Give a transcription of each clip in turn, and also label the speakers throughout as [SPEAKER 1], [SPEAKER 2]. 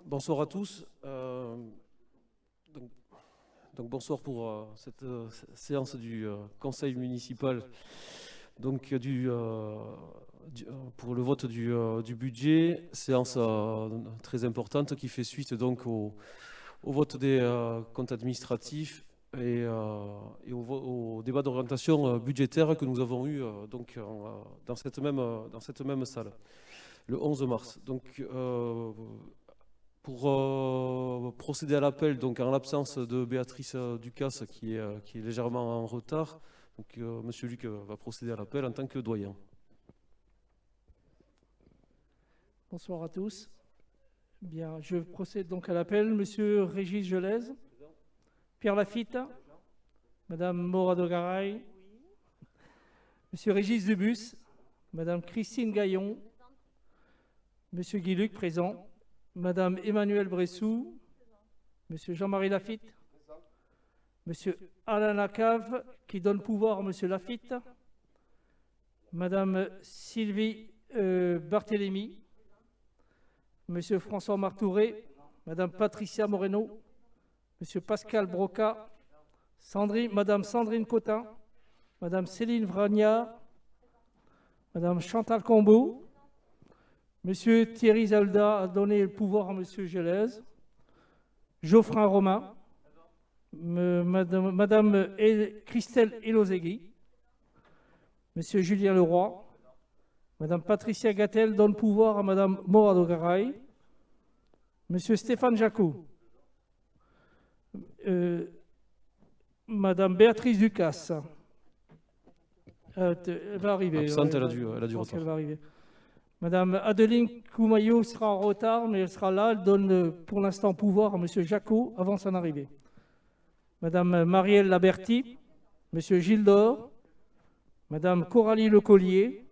[SPEAKER 1] Bonsoir à tous. Donc bonsoir pour cette séance du conseil municipal pour le vote du budget. Séance très importante qui fait suite donc au vote des comptes administratifs et au débat d'orientation budgétaire que nous avons eu dans cette même salle le 11 mars. Donc, pour procéder à l'appel, donc en l'absence de Béatrice Ducasse qui est légèrement en retard, donc Monsieur Luc va procéder à l'appel en tant que doyen.
[SPEAKER 2] Bonsoir à tous. Bien, je procède donc à l'appel. Monsieur Régis Gelez, Pierre Lafitte, Madame Morado-Garay, Monsieur Régis Debus, Madame Christine Gaillon, Monsieur Guy Luc présent, Madame Emmanuelle Bressou, Monsieur Jean-Marie Lafitte, Monsieur Alain Lacave, qui donne pouvoir à Monsieur Lafitte, Madame Sylvie Barthélémy, Monsieur François Martouré, Madame Patricia Moreno, Monsieur Pascal Broca, Madame Sandrine Cotin, Madame Céline Vragnard, Madame Chantal Combeau, Monsieur Thierry Zalda a donné le pouvoir à Monsieur Gelez, Geoffrin Romain, Madame Christelle Elozegui, Monsieur Julien Leroy, Madame Patricia Gattel donne pouvoir à Madame Morado-Garay, Monsieur Stéphane Jacot, Madame Béatrice Ducasse, elle va arriver.
[SPEAKER 1] Absente, elle a du retard.
[SPEAKER 2] Elle va arriver. Madame Adeline Koumaillot sera en retard, mais elle sera là. Elle donne pour l'instant pouvoir à Monsieur Jacot avant son arrivée. Madame Marielle Laberty, Monsieur Gilles Dor, Madame Coralie Lecollier,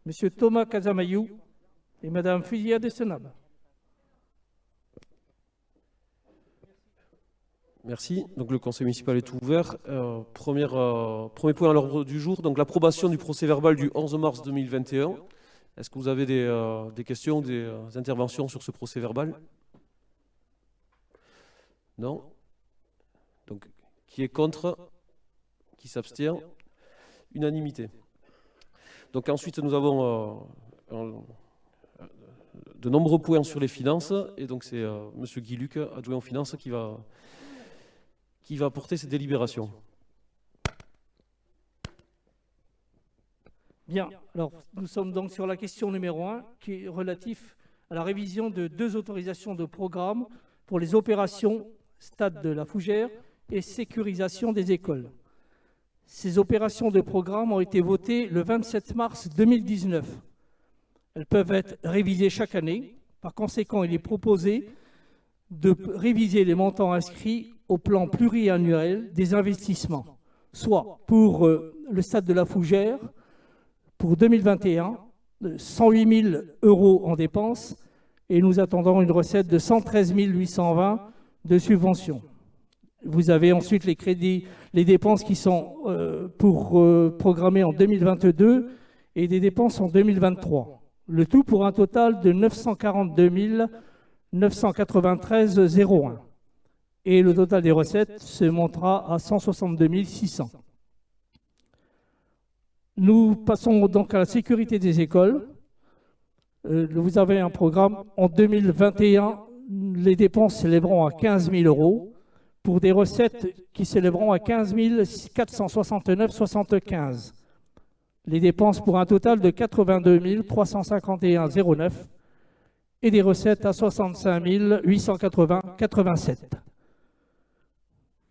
[SPEAKER 2] Monsieur Thomas Casamayou et Madame Fusia de Senab.
[SPEAKER 1] Merci. Donc le conseil municipal est ouvert. Premier point à l'ordre du jour, donc l'approbation du procès-verbal du 11 mars 2021. Est-ce que vous avez des questions, des interventions sur ce procès-verbal? Non? Donc, qui est contre? Qui s'abstient? Unanimité. Donc ensuite, nous avons de nombreux points sur les finances. Et donc c'est M. Guy Luc, adjoint aux finances, qui va porter ces délibérations.
[SPEAKER 2] Bien, alors nous sommes donc sur la question numéro 1 qui est relative à la révision de 2 autorisations de programme pour les opérations Stade de la Fougère et sécurisation des écoles. Ces opérations de programme ont été votées le 27 mars 2019. Elles peuvent être révisées chaque année. Par conséquent, il est proposé de réviser les montants inscrits au plan pluriannuel des investissements, soit pour le Stade de la Fougère, pour 2021, 108 000 € en dépenses et nous attendons une recette de 113 820 de subventions. Vous avez ensuite les crédits, les dépenses qui sont programmées en 2022 et des dépenses en 2023. Le tout pour un total de 942 993,01. Et le total des recettes se montera à 162 600. Nous passons donc à la sécurité des écoles. Vous avez un programme en 2021, les dépenses s'élèveront à 15 000 € pour des recettes qui s'élèveront à 15 469,75. Les dépenses pour un total de 82 351,09 et des recettes à 65 880,87.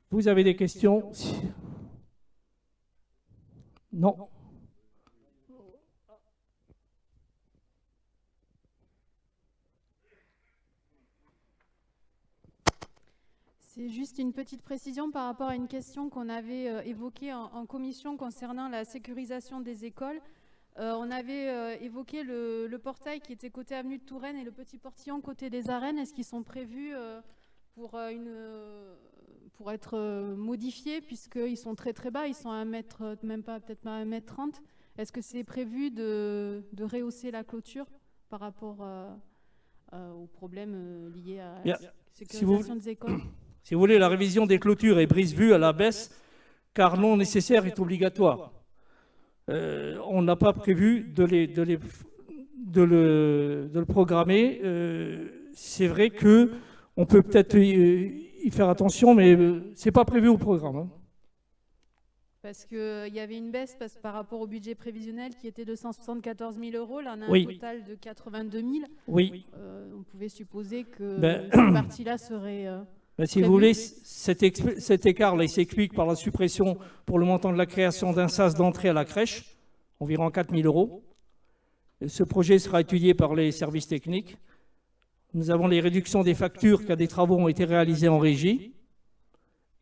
[SPEAKER 2] Vous avez des questions? Non.
[SPEAKER 3] C'est juste une petite précision par rapport à une question qu'on avait évoquée en commission concernant la sécurisation des écoles. On avait évoqué le portail qui était côté avenue de Touraine et le petit portillon côté des arènes. Est-ce qu'ils sont prévus pour être modifiés puisqu'ils sont très très bas, ils sont à 1 mètre, même pas, peut-être pas 1 mètre 30. Est-ce que c'est prévu de rehausser la clôture par rapport aux problèmes liés à
[SPEAKER 2] Bien.
[SPEAKER 3] la sécurisation des écoles.
[SPEAKER 2] Si vous voulez, la révision des clôtures est brise-vue à la baisse, car non nécessaire est obligatoire. On n'a pas prévu de le programmer. C'est vrai qu'on peut peut-être y faire attention, mais ce n'est pas prévu au programme. Hein.
[SPEAKER 3] Parce qu'il y avait une baisse par rapport au budget prévisionnel qui était de 174 000 euros. Là, on a
[SPEAKER 2] Oui.
[SPEAKER 3] un total de 82 000.
[SPEAKER 2] Oui.
[SPEAKER 3] On pouvait supposer que
[SPEAKER 2] Ben,
[SPEAKER 3] cette partie-là serait...
[SPEAKER 2] Si vous voulez, cet écart-là, il s'explique par la suppression pour le montant de la création d'un sas d'entrée à la crèche, environ 4 000 euros. Ce projet sera étudié par les services techniques. Nous avons les réductions des factures car des travaux ont été réalisés en régie.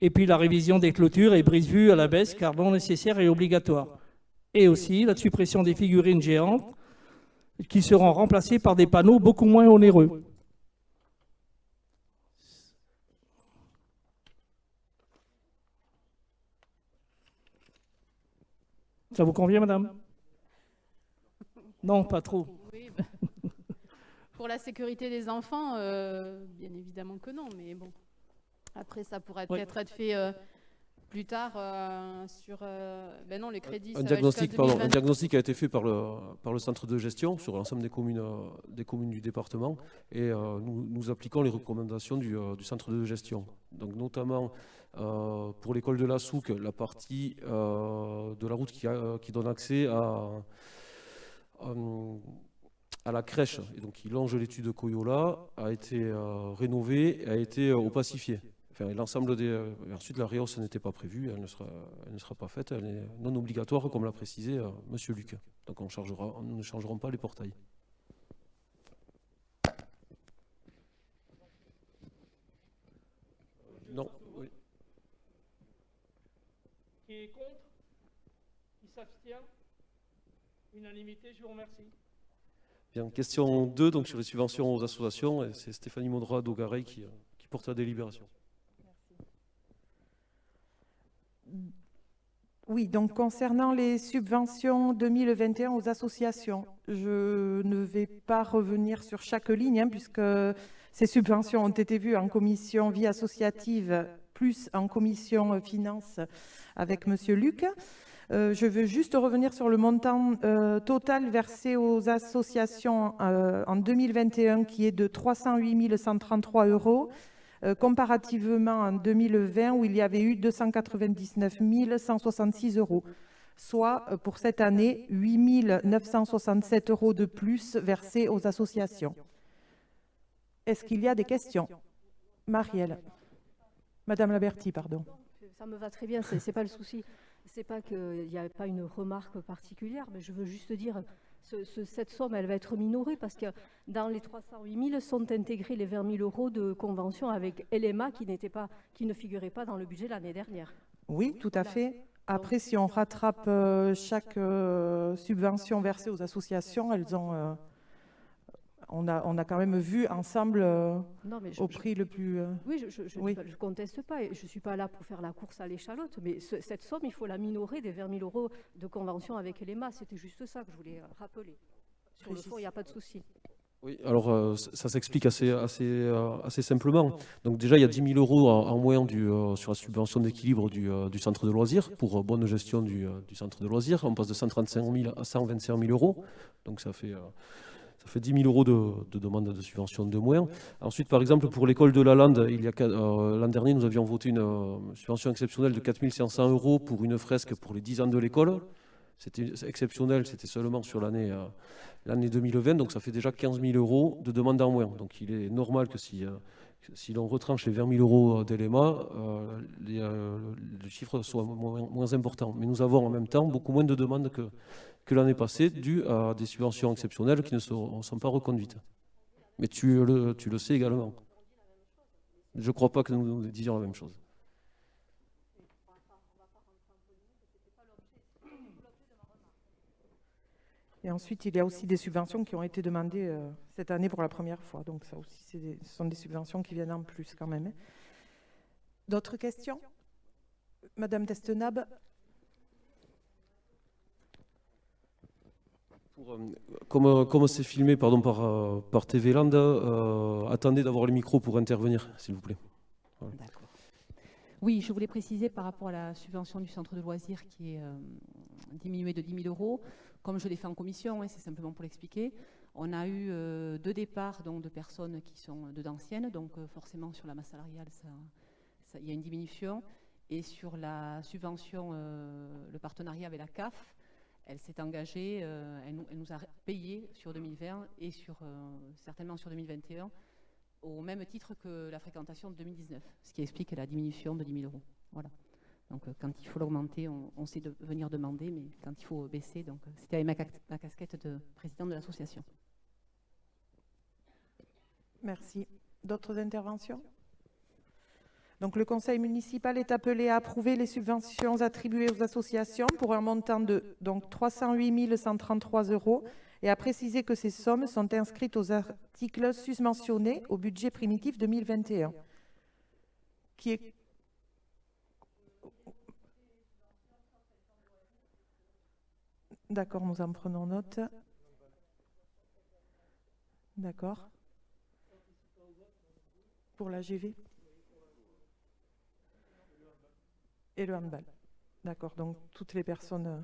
[SPEAKER 2] Et puis la révision des clôtures est brise-vue à la baisse car non nécessaire et obligatoire. Et aussi la suppression des figurines géantes qui seront remplacées par des panneaux beaucoup moins onéreux. Ça vous convient, madame? Non, pas trop.
[SPEAKER 3] Oui, pour la sécurité des enfants, bien évidemment que non, mais bon. Après, ça pourrait peut-être être fait plus tard sur... ben non, les crédits,
[SPEAKER 1] Un diagnostic a été fait par le centre de gestion sur l'ensemble des communes du département et nous appliquons les recommandations du centre de gestion. Donc notamment pour l'école de la Souque, la partie de la route qui donne accès à la crèche, et donc qui longe l'étude de Coyola, a été rénovée et a été opacifiée. Enfin, l'ensemble ensuite, la réhausse n'était pas prévue, elle ne sera pas faite, elle est non obligatoire, comme l'a précisé M. Luc. Donc nous ne changerons pas les portails. Non, oui.
[SPEAKER 2] Qui est contre? Qui s'abstient? Unanimité, je vous remercie.
[SPEAKER 1] Bien, question 2, donc sur les subventions aux associations, et c'est Stéphanie Mondra d'Augareil qui porte la délibération.
[SPEAKER 4] Oui, donc concernant les subventions 2021 aux associations, je ne vais pas revenir sur chaque ligne, puisque ces subventions ont été vues en commission vie associative, plus en commission finance avec M. Luc. Je veux juste revenir sur le montant total versé aux associations en 2021, qui est de 308 133 €, comparativement en 2020, où il y avait eu 299 166 €, soit pour cette année 8 967 € de plus versés aux associations. Est-ce qu'il y a des questions? Marielle. Madame Laberty, pardon.
[SPEAKER 5] Ça me va très bien, c'est pas le souci. C'est pas qu'il n'y a pas une remarque particulière, mais je veux juste dire, cette somme, elle va être minorée parce que dans les 308 000 sont intégrés les 20 000 € de convention avec LMA qui ne figuraient pas dans le budget l'année dernière.
[SPEAKER 4] Oui, tout à fait. Après, si on rattrape chaque subvention versée aux associations, elles ont... On a quand même vu ensemble au prix le plus...
[SPEAKER 5] Oui, je ne conteste pas. Je ne suis pas là pour faire la course à l'échalote, mais cette somme, il faut la minorer des 20 000 € de convention avec l'EMA. C'était juste ça que je voulais rappeler. Sur le fond, il n'y a pas de souci.
[SPEAKER 1] Oui, alors ça s'explique assez simplement. Donc déjà, il y a 10 000 € en moins sur la subvention d'équilibre du centre de loisirs pour bonne gestion du centre de loisirs. On passe de 135 000 à 125 000 €. Donc ça fait 10 000 € de demande de subvention de moins. Ensuite, par exemple, pour l'école de la Lande, l'an dernier, nous avions voté une subvention exceptionnelle de 4 500 € pour une fresque pour les 10 ans de l'école. C'était exceptionnel, c'était seulement sur l'année 2020, donc ça fait déjà 15 000 € de demande en moins. Donc il est normal que si l'on retranche les 20 000 € d'LMA, le chiffre soit moins important. Mais nous avons en même temps beaucoup moins de demandes que l'année passée, dû à des subventions exceptionnelles qui ne sont pas reconduites. Mais tu le sais également. Je ne crois pas que nous disions la même chose.
[SPEAKER 4] Et ensuite, il y a aussi des subventions qui ont été demandées cette année pour la première fois. Donc ça aussi, ce sont des subventions qui viennent en plus quand même. D'autres questions? Madame Testenab.
[SPEAKER 1] Comme c'est filmé par TV Land, attendez d'avoir le micro pour intervenir, s'il vous plaît. Voilà.
[SPEAKER 6] D'accord. Oui, je voulais préciser par rapport à la subvention du centre de loisirs qui est diminuée de 10 000 €. Comme je l'ai fait en commission, c'est simplement pour l'expliquer. On a eu 2 départs donc, de personnes qui sont d'anciennes, donc forcément sur la masse salariale, il y a une diminution. Et sur la subvention, le partenariat avec la CAF, elle s'est engagée, elle nous a payé sur 2020 et certainement sur 2021 au même titre que la fréquentation de 2019, ce qui explique la diminution de 10 000 €. Voilà. Donc quand il faut l'augmenter, on sait venir demander, mais quand il faut baisser, donc c'était avec ma casquette de présidente de l'association.
[SPEAKER 4] Merci. D'autres interventions? Donc, le conseil municipal est appelé à approuver les subventions attribuées aux associations pour un montant de 308 133 € et à préciser que ces sommes sont inscrites aux articles susmentionnés au budget primitif 2021. Qui est... D'accord, nous en prenons note. D'accord. Pour la GV et le handball. D'accord, donc toutes les personnes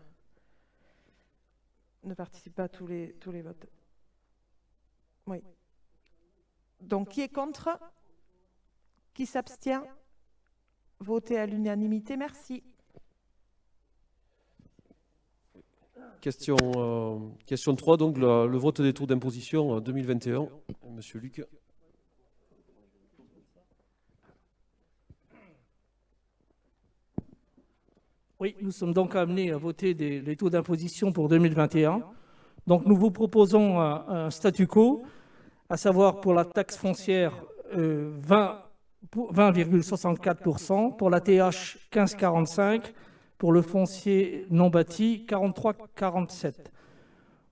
[SPEAKER 4] ne participent pas à tous les votes. Oui. Donc, qui est contre? Qui s'abstient? Voté à l'unanimité, merci.
[SPEAKER 1] Question 3, donc le vote des taux d'imposition 2021. Monsieur Luc.
[SPEAKER 2] Oui, nous sommes donc amenés à voter les taux d'imposition pour 2021. Donc nous vous proposons un statu quo, à savoir pour la taxe foncière 20,64%, pour la TH 15,45%, pour le foncier non bâti 43,47%.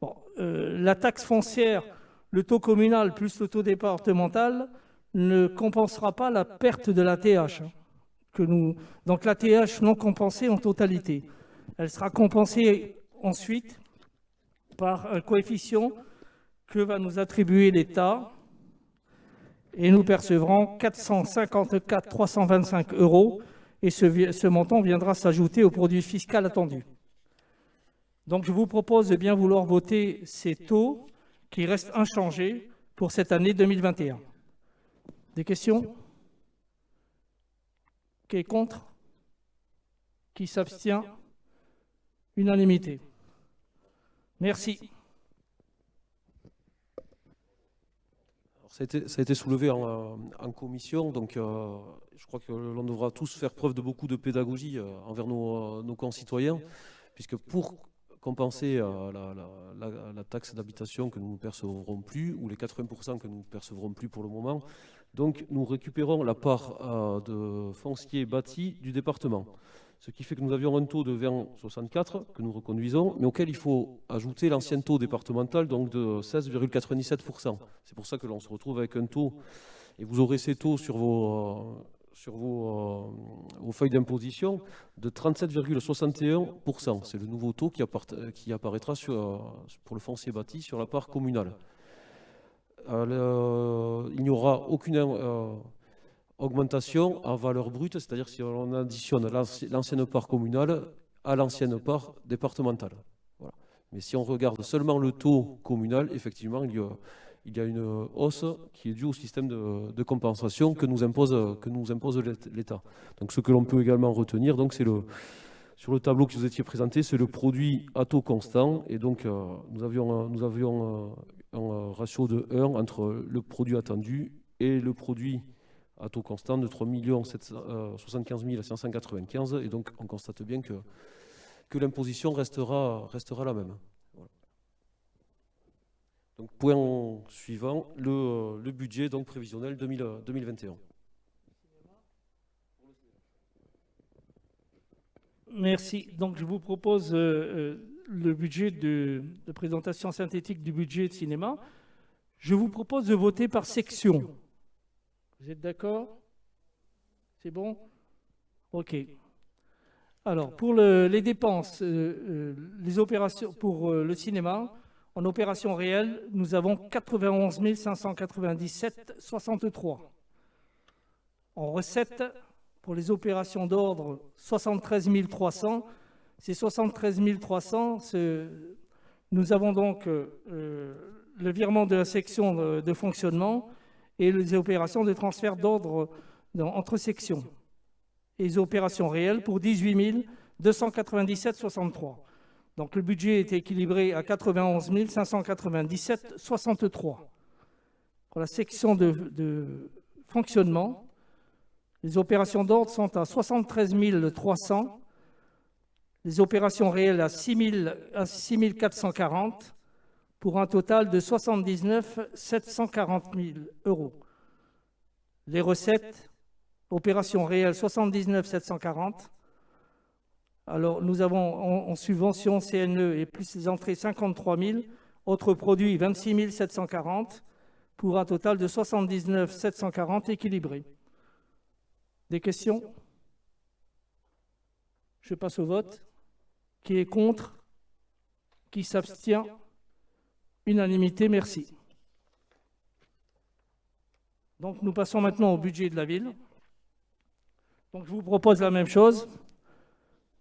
[SPEAKER 2] Bon, la taxe foncière, le taux communal plus le taux départemental ne compensera pas la perte de la TH. Donc la TH non compensée en totalité. Elle sera compensée ensuite par un coefficient que va nous attribuer l'État et nous percevrons 454 325 € et ce montant viendra s'ajouter au produit fiscal attendu. Donc je vous propose de bien vouloir voter ces taux qui restent inchangés pour cette année 2021. Des questions ? Qui est contre? Qui s'abstient? Unanimité. Merci.
[SPEAKER 1] Alors, ça a été soulevé en commission, donc je crois que l'on devra tous faire preuve de beaucoup de pédagogie envers nos concitoyens, puisque pour compenser la taxe d'habitation que nous ne percevrons plus, ou les 80% que nous ne percevrons plus pour le moment, donc nous récupérons la part de foncier bâti du département. Ce qui fait que nous avions un taux de 20,64 que nous reconduisons, mais auquel il faut ajouter l'ancien taux départemental, donc de 16,97%. C'est pour ça que l'on se retrouve avec un taux, et vous aurez ces taux sur vos feuilles d'imposition, de 37,61%. C'est le nouveau taux qui apparaîtra pour le foncier bâti sur la part communale. Il n'y aura aucune augmentation en valeur brute, c'est-à-dire si on additionne l'ancienne part communale à l'ancienne part départementale. Voilà. Mais si on regarde seulement le taux communal, effectivement, il y a une hausse qui est due au système de compensation que nous impose l'État. Donc ce que l'on peut également retenir, donc, c'est sur le tableau qui vous étiez présenté, c'est le produit à taux constant. Et donc nous avions un ratio de 1 entre le produit attendu et le produit à taux constant de 3 775 595. Et donc on constate bien que l'imposition restera la même. Voilà. Donc point suivant, le budget donc prévisionnel 2021.
[SPEAKER 2] Merci. Donc je vous propose le budget de présentation synthétique du budget de cinéma. Je vous propose de voter par section. Vous êtes d'accord? C'est bon? OK. Alors, pour les dépenses, les opérations pour le cinéma, En opération réelle, nous avons 91 597,63. En recettes, pour les opérations d'ordre, 73 300. Ces 73 300, nous avons donc le virement de la section de fonctionnement et les opérations de transfert d'ordre entre sections. Et les opérations réelles pour 18 297,63. Donc le budget est équilibré à 91 597,63. Pour la section de fonctionnement, les opérations d'ordre sont à 73 300, les opérations réelles à 6 440, pour un total de 79 740 000 euros. Les recettes, opérations réelles 79 740. Alors, nous avons en subvention CNE et plus les entrées 53 000, autres produits 26 740, pour un total de 79 740 équilibrés. Des questions? Je passe au vote. Qui est contre? Qui s'abstient? Unanimité, merci. Donc, nous passons maintenant au budget de la ville. Donc, je vous propose la même chose.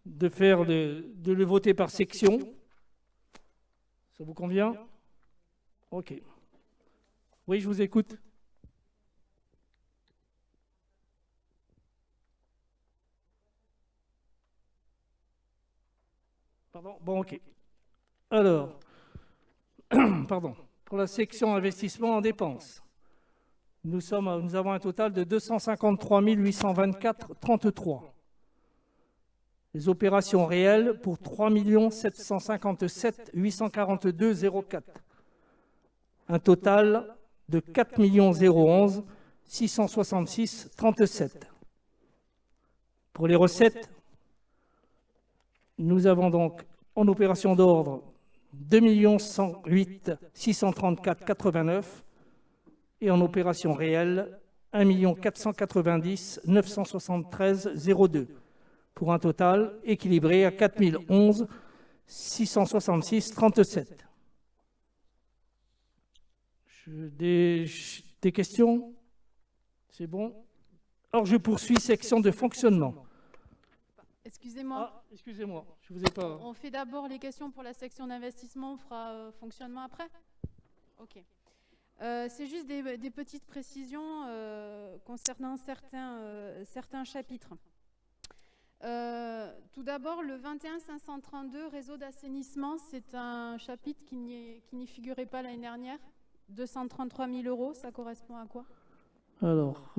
[SPEAKER 2] De le voter par section. Ça vous convient? OK. Oui, je vous écoute. Pardon? Bon, OK. Alors, pardon. Pour la section investissement en dépenses, nous avons un total de 253 824,33. Les opérations réelles pour 3 757 842,04. Un total de 4 011 666,37. Pour les recettes, nous avons donc en opération d'ordre 2 108 634,89 et en opération réelle 1 490 973,02. Pour un total équilibré à 4 011 666,37. Des questions? C'est bon? Alors je poursuis, section de fonctionnement.
[SPEAKER 3] Excusez-moi.
[SPEAKER 2] Ah, excusez-moi, je vous ai pas...
[SPEAKER 3] On fait d'abord les questions pour la section d'investissement, on fera fonctionnement après? Ok. C'est juste des petites précisions concernant certains chapitres. Tout d'abord, le 21 532, réseau d'assainissement, c'est un chapitre qui n'y figurait pas l'année dernière. 233 000 euros, ça correspond à quoi?
[SPEAKER 2] Alors...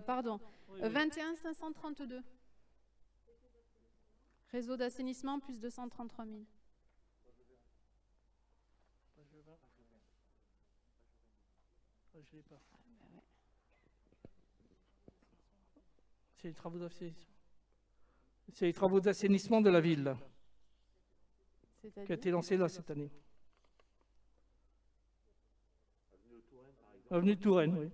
[SPEAKER 3] Pardon, 21 532. Réseau d'assainissement plus 233 000.
[SPEAKER 2] Je l'ai pas. C'est les travaux d'assainissement. C'est les travaux d'assainissement de la ville qui a été lancé là cette année. Avenue de Touraine, oui.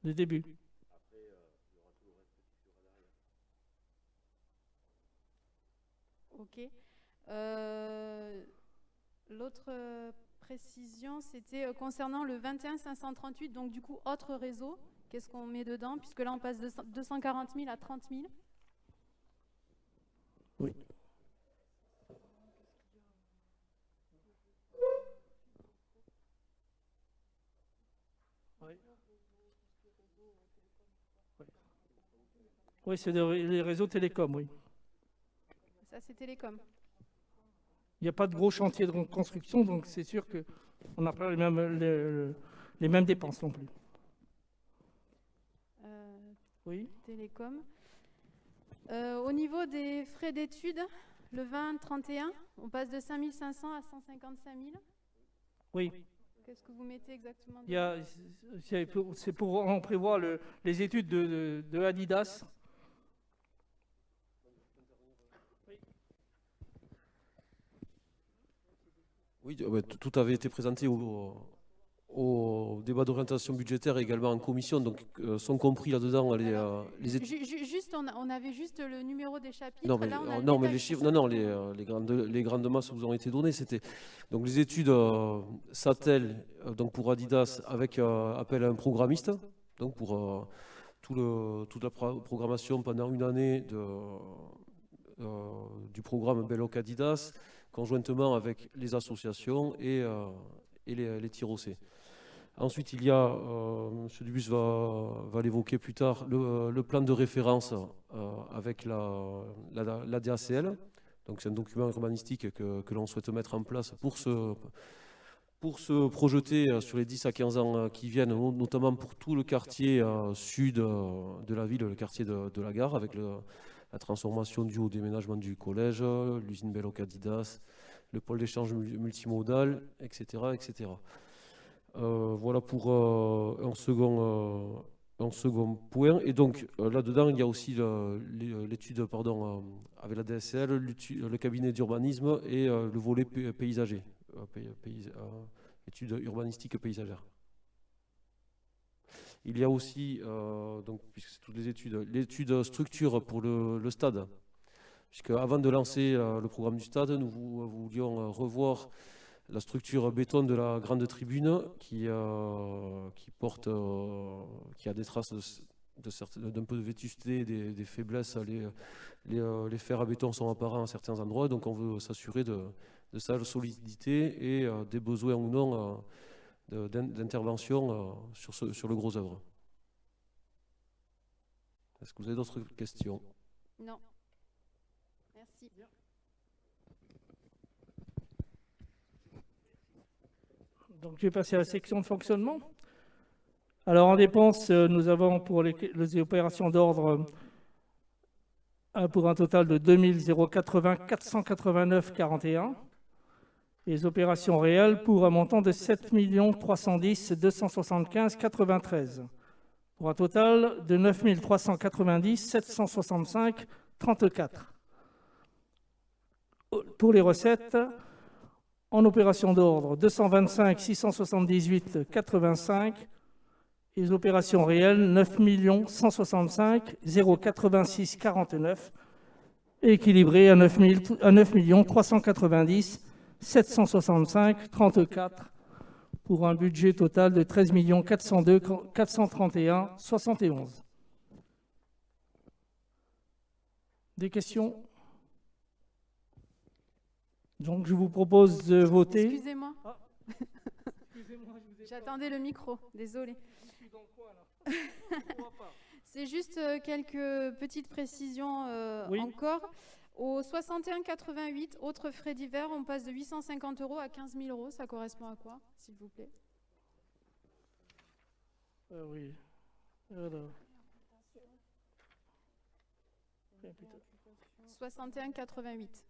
[SPEAKER 2] Le début.
[SPEAKER 3] Ok. L'autre précision, c'était concernant le 21 538, donc du coup, autre réseau. Qu'est-ce qu'on met dedans? Puisque là, on passe de 240 000 à 30 000.
[SPEAKER 2] Oui. Oui, c'est les réseaux télécoms, oui.
[SPEAKER 3] Ça, c'est télécom.
[SPEAKER 2] Il n'y a pas de gros chantier de construction, donc c'est sûr qu'on n'a pas les mêmes dépenses non plus. Oui.
[SPEAKER 3] Télécom. Au niveau des frais d'études, le 20-31, on passe de 5 500 à 155 000.
[SPEAKER 2] Oui.
[SPEAKER 3] Qu'est-ce que vous mettez exactement?
[SPEAKER 2] C'est pour en prévoir les études de Adidas.
[SPEAKER 1] Oui, tout avait été présenté au au débat d'orientation budgétaire et également en commission, donc sont compris là-dedans les études.
[SPEAKER 3] Juste, on avait juste le numéro des chapitres.
[SPEAKER 1] Non, mais,
[SPEAKER 3] Là, on a le
[SPEAKER 1] non, mais
[SPEAKER 3] détail.
[SPEAKER 1] les chiffres, non, les grandes masses vous ont été données. C'était donc les études Satel, donc pour Adidas, avec appel à un programmiste, donc pour toute la programmation pendant une année du programme Belloc Adidas, conjointement avec les associations et les tirocés. Ensuite, il y a, M. Dubus va l'évoquer plus tard, le plan de référence avec la DACL. Donc, c'est un document urbanistique que l'on souhaite mettre en place pour se projeter sur les 10 à 15 ans qui viennent, notamment pour tout le quartier sud de la ville, le quartier de la gare, avec la transformation due au déménagement du collège, l'usine Belloc Adidas, le pôle d'échange multimodal, etc., etc. Voilà pour un second point. Et donc là-dedans, il y a aussi l'étude avec la DSL, le cabinet d'urbanisme et le volet paysager, étude urbanistique paysagère. Il y a aussi, donc, puisque c'est toutes les études, l'étude structure pour le stade. Puisque avant de lancer le programme du stade, nous voulions revoir la structure béton de la grande tribune qui a des traces d'un peu de vétusté, des faiblesses. Les fers à béton sont apparents à certains endroits, donc on veut s'assurer de sa solidité et des besoins ou non d'intervention sur le gros œuvre. Est-ce que vous avez d'autres questions?
[SPEAKER 3] Non. Merci.
[SPEAKER 2] Donc, je vais passer à la section de fonctionnement. Alors, en dépenses, nous avons pour les opérations d'ordre pour un total de 2 080 489,41. Les opérations réelles pour un montant de 7 310 275,93. Pour un total de 9 390 765,34. Pour les recettes, en opération d'ordre, 225 678 85. Et les opérations réelles, 9 165 086 49. Équilibré à 9 390 765 34 pour un budget total de 13 402 431 71. Des questions? Donc je vous propose de voter.
[SPEAKER 3] Excusez-moi. J'attendais le micro, désolé. C'est juste quelques petites précisions
[SPEAKER 2] Oui.
[SPEAKER 3] encore. Au 61,88, autres frais divers, on passe de 850 € à 15 000 €. Ça correspond à quoi, s'il vous plaît?
[SPEAKER 2] Oui. Alors.
[SPEAKER 3] 61,88.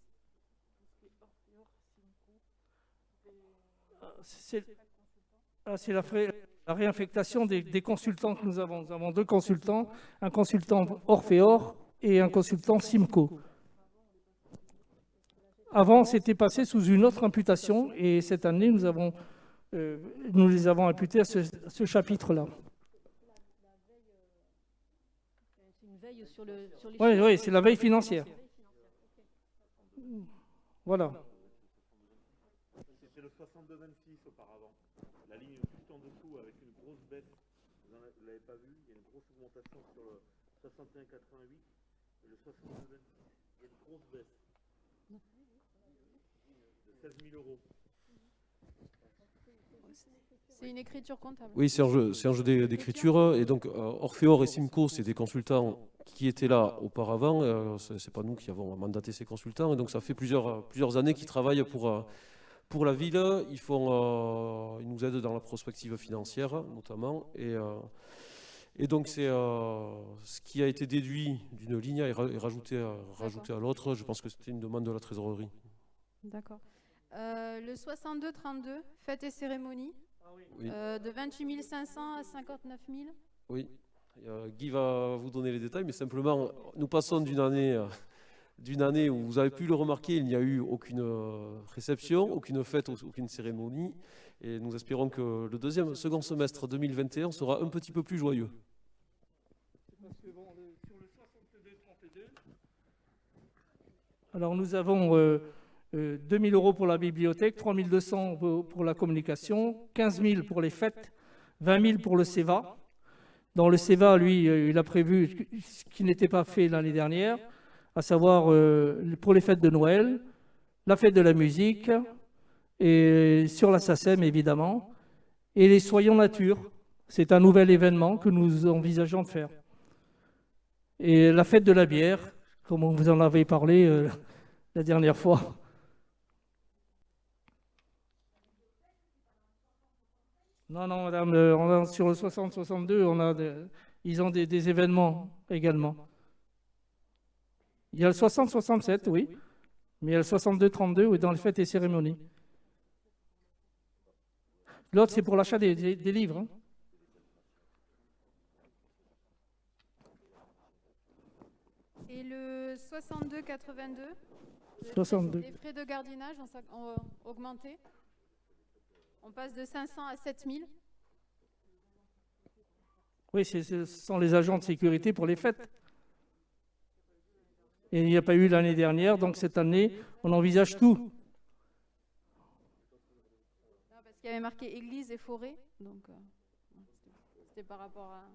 [SPEAKER 2] C'est la réaffectation des consultants que nous avons. Nous avons 2 consultants, un consultant Orphéor et un consultant Simco. Avant, c'était passé sous une autre imputation et cette année, nous les avons imputés à ce chapitre-là.
[SPEAKER 5] C'est une veille sur les
[SPEAKER 2] Oui, c'est la veille financière. Voilà.
[SPEAKER 7] C'était le 62,26 auparavant. La ligne juste en dessous avec une grosse baisse. Vous ne l'avez pas vu, il y a une grosse augmentation sur le 61,88 et le 62,26. Il y a une grosse baisse. De 16 000 €.
[SPEAKER 3] C'est une écriture comptable.
[SPEAKER 1] Oui, c'est un jeu d'écriture. Et donc, Orphéor et Simco, c'est des consultants qui étaient là auparavant. C'est pas nous qui avons mandaté ces consultants. Et donc, ça fait plusieurs années qu'ils travaillent pour la ville. Ils nous aident dans la prospective financière, notamment. Et donc, c'est ce qui a été déduit d'une ligne et rajouté à l'autre. Je pense que c'était une demande de la trésorerie.
[SPEAKER 3] D'accord. Le 62,32, fêtes et cérémonies,
[SPEAKER 1] Oui.
[SPEAKER 3] de 28 500 à 59 000.
[SPEAKER 1] Oui. Guy va vous donner les détails, mais simplement, nous passons d'une année d'une année où vous avez pu le remarquer, il n'y a eu aucune réception, aucune fête, aucune cérémonie. Et nous espérons que le second semestre 2021 sera un petit peu plus joyeux.
[SPEAKER 2] Alors nous avons 2 000 € pour la bibliothèque, 3 200 pour la communication, 15 000 pour les fêtes, 20 000 pour le CEVA. Dans le CEVA, lui, il a prévu ce qui n'était pas fait l'année dernière, à savoir pour les fêtes de Noël, la fête de la musique, et sur la SACEM évidemment, et les Soyons Nature. C'est un nouvel événement que nous envisageons de faire. Et la fête de la bière, comme vous en avez parlé la dernière fois. Non, madame, sur le 60-62, ils ont des événements également. Il y a le 60-67, oui, mais il y a le 62-32, oui, dans les fêtes et cérémonies. L'autre, c'est pour l'achat des livres. Hein.
[SPEAKER 3] Et le 62-82,
[SPEAKER 2] 62.
[SPEAKER 3] les frais de gardiennage ont augmenté. On passe de 500 à 7000.
[SPEAKER 2] Oui, ce sont les agents de sécurité pour les fêtes. Et il n'y a pas eu l'année dernière, donc cette année, on envisage tout.
[SPEAKER 3] Non, parce qu'il y avait marqué église et forêt, donc c'était par rapport à...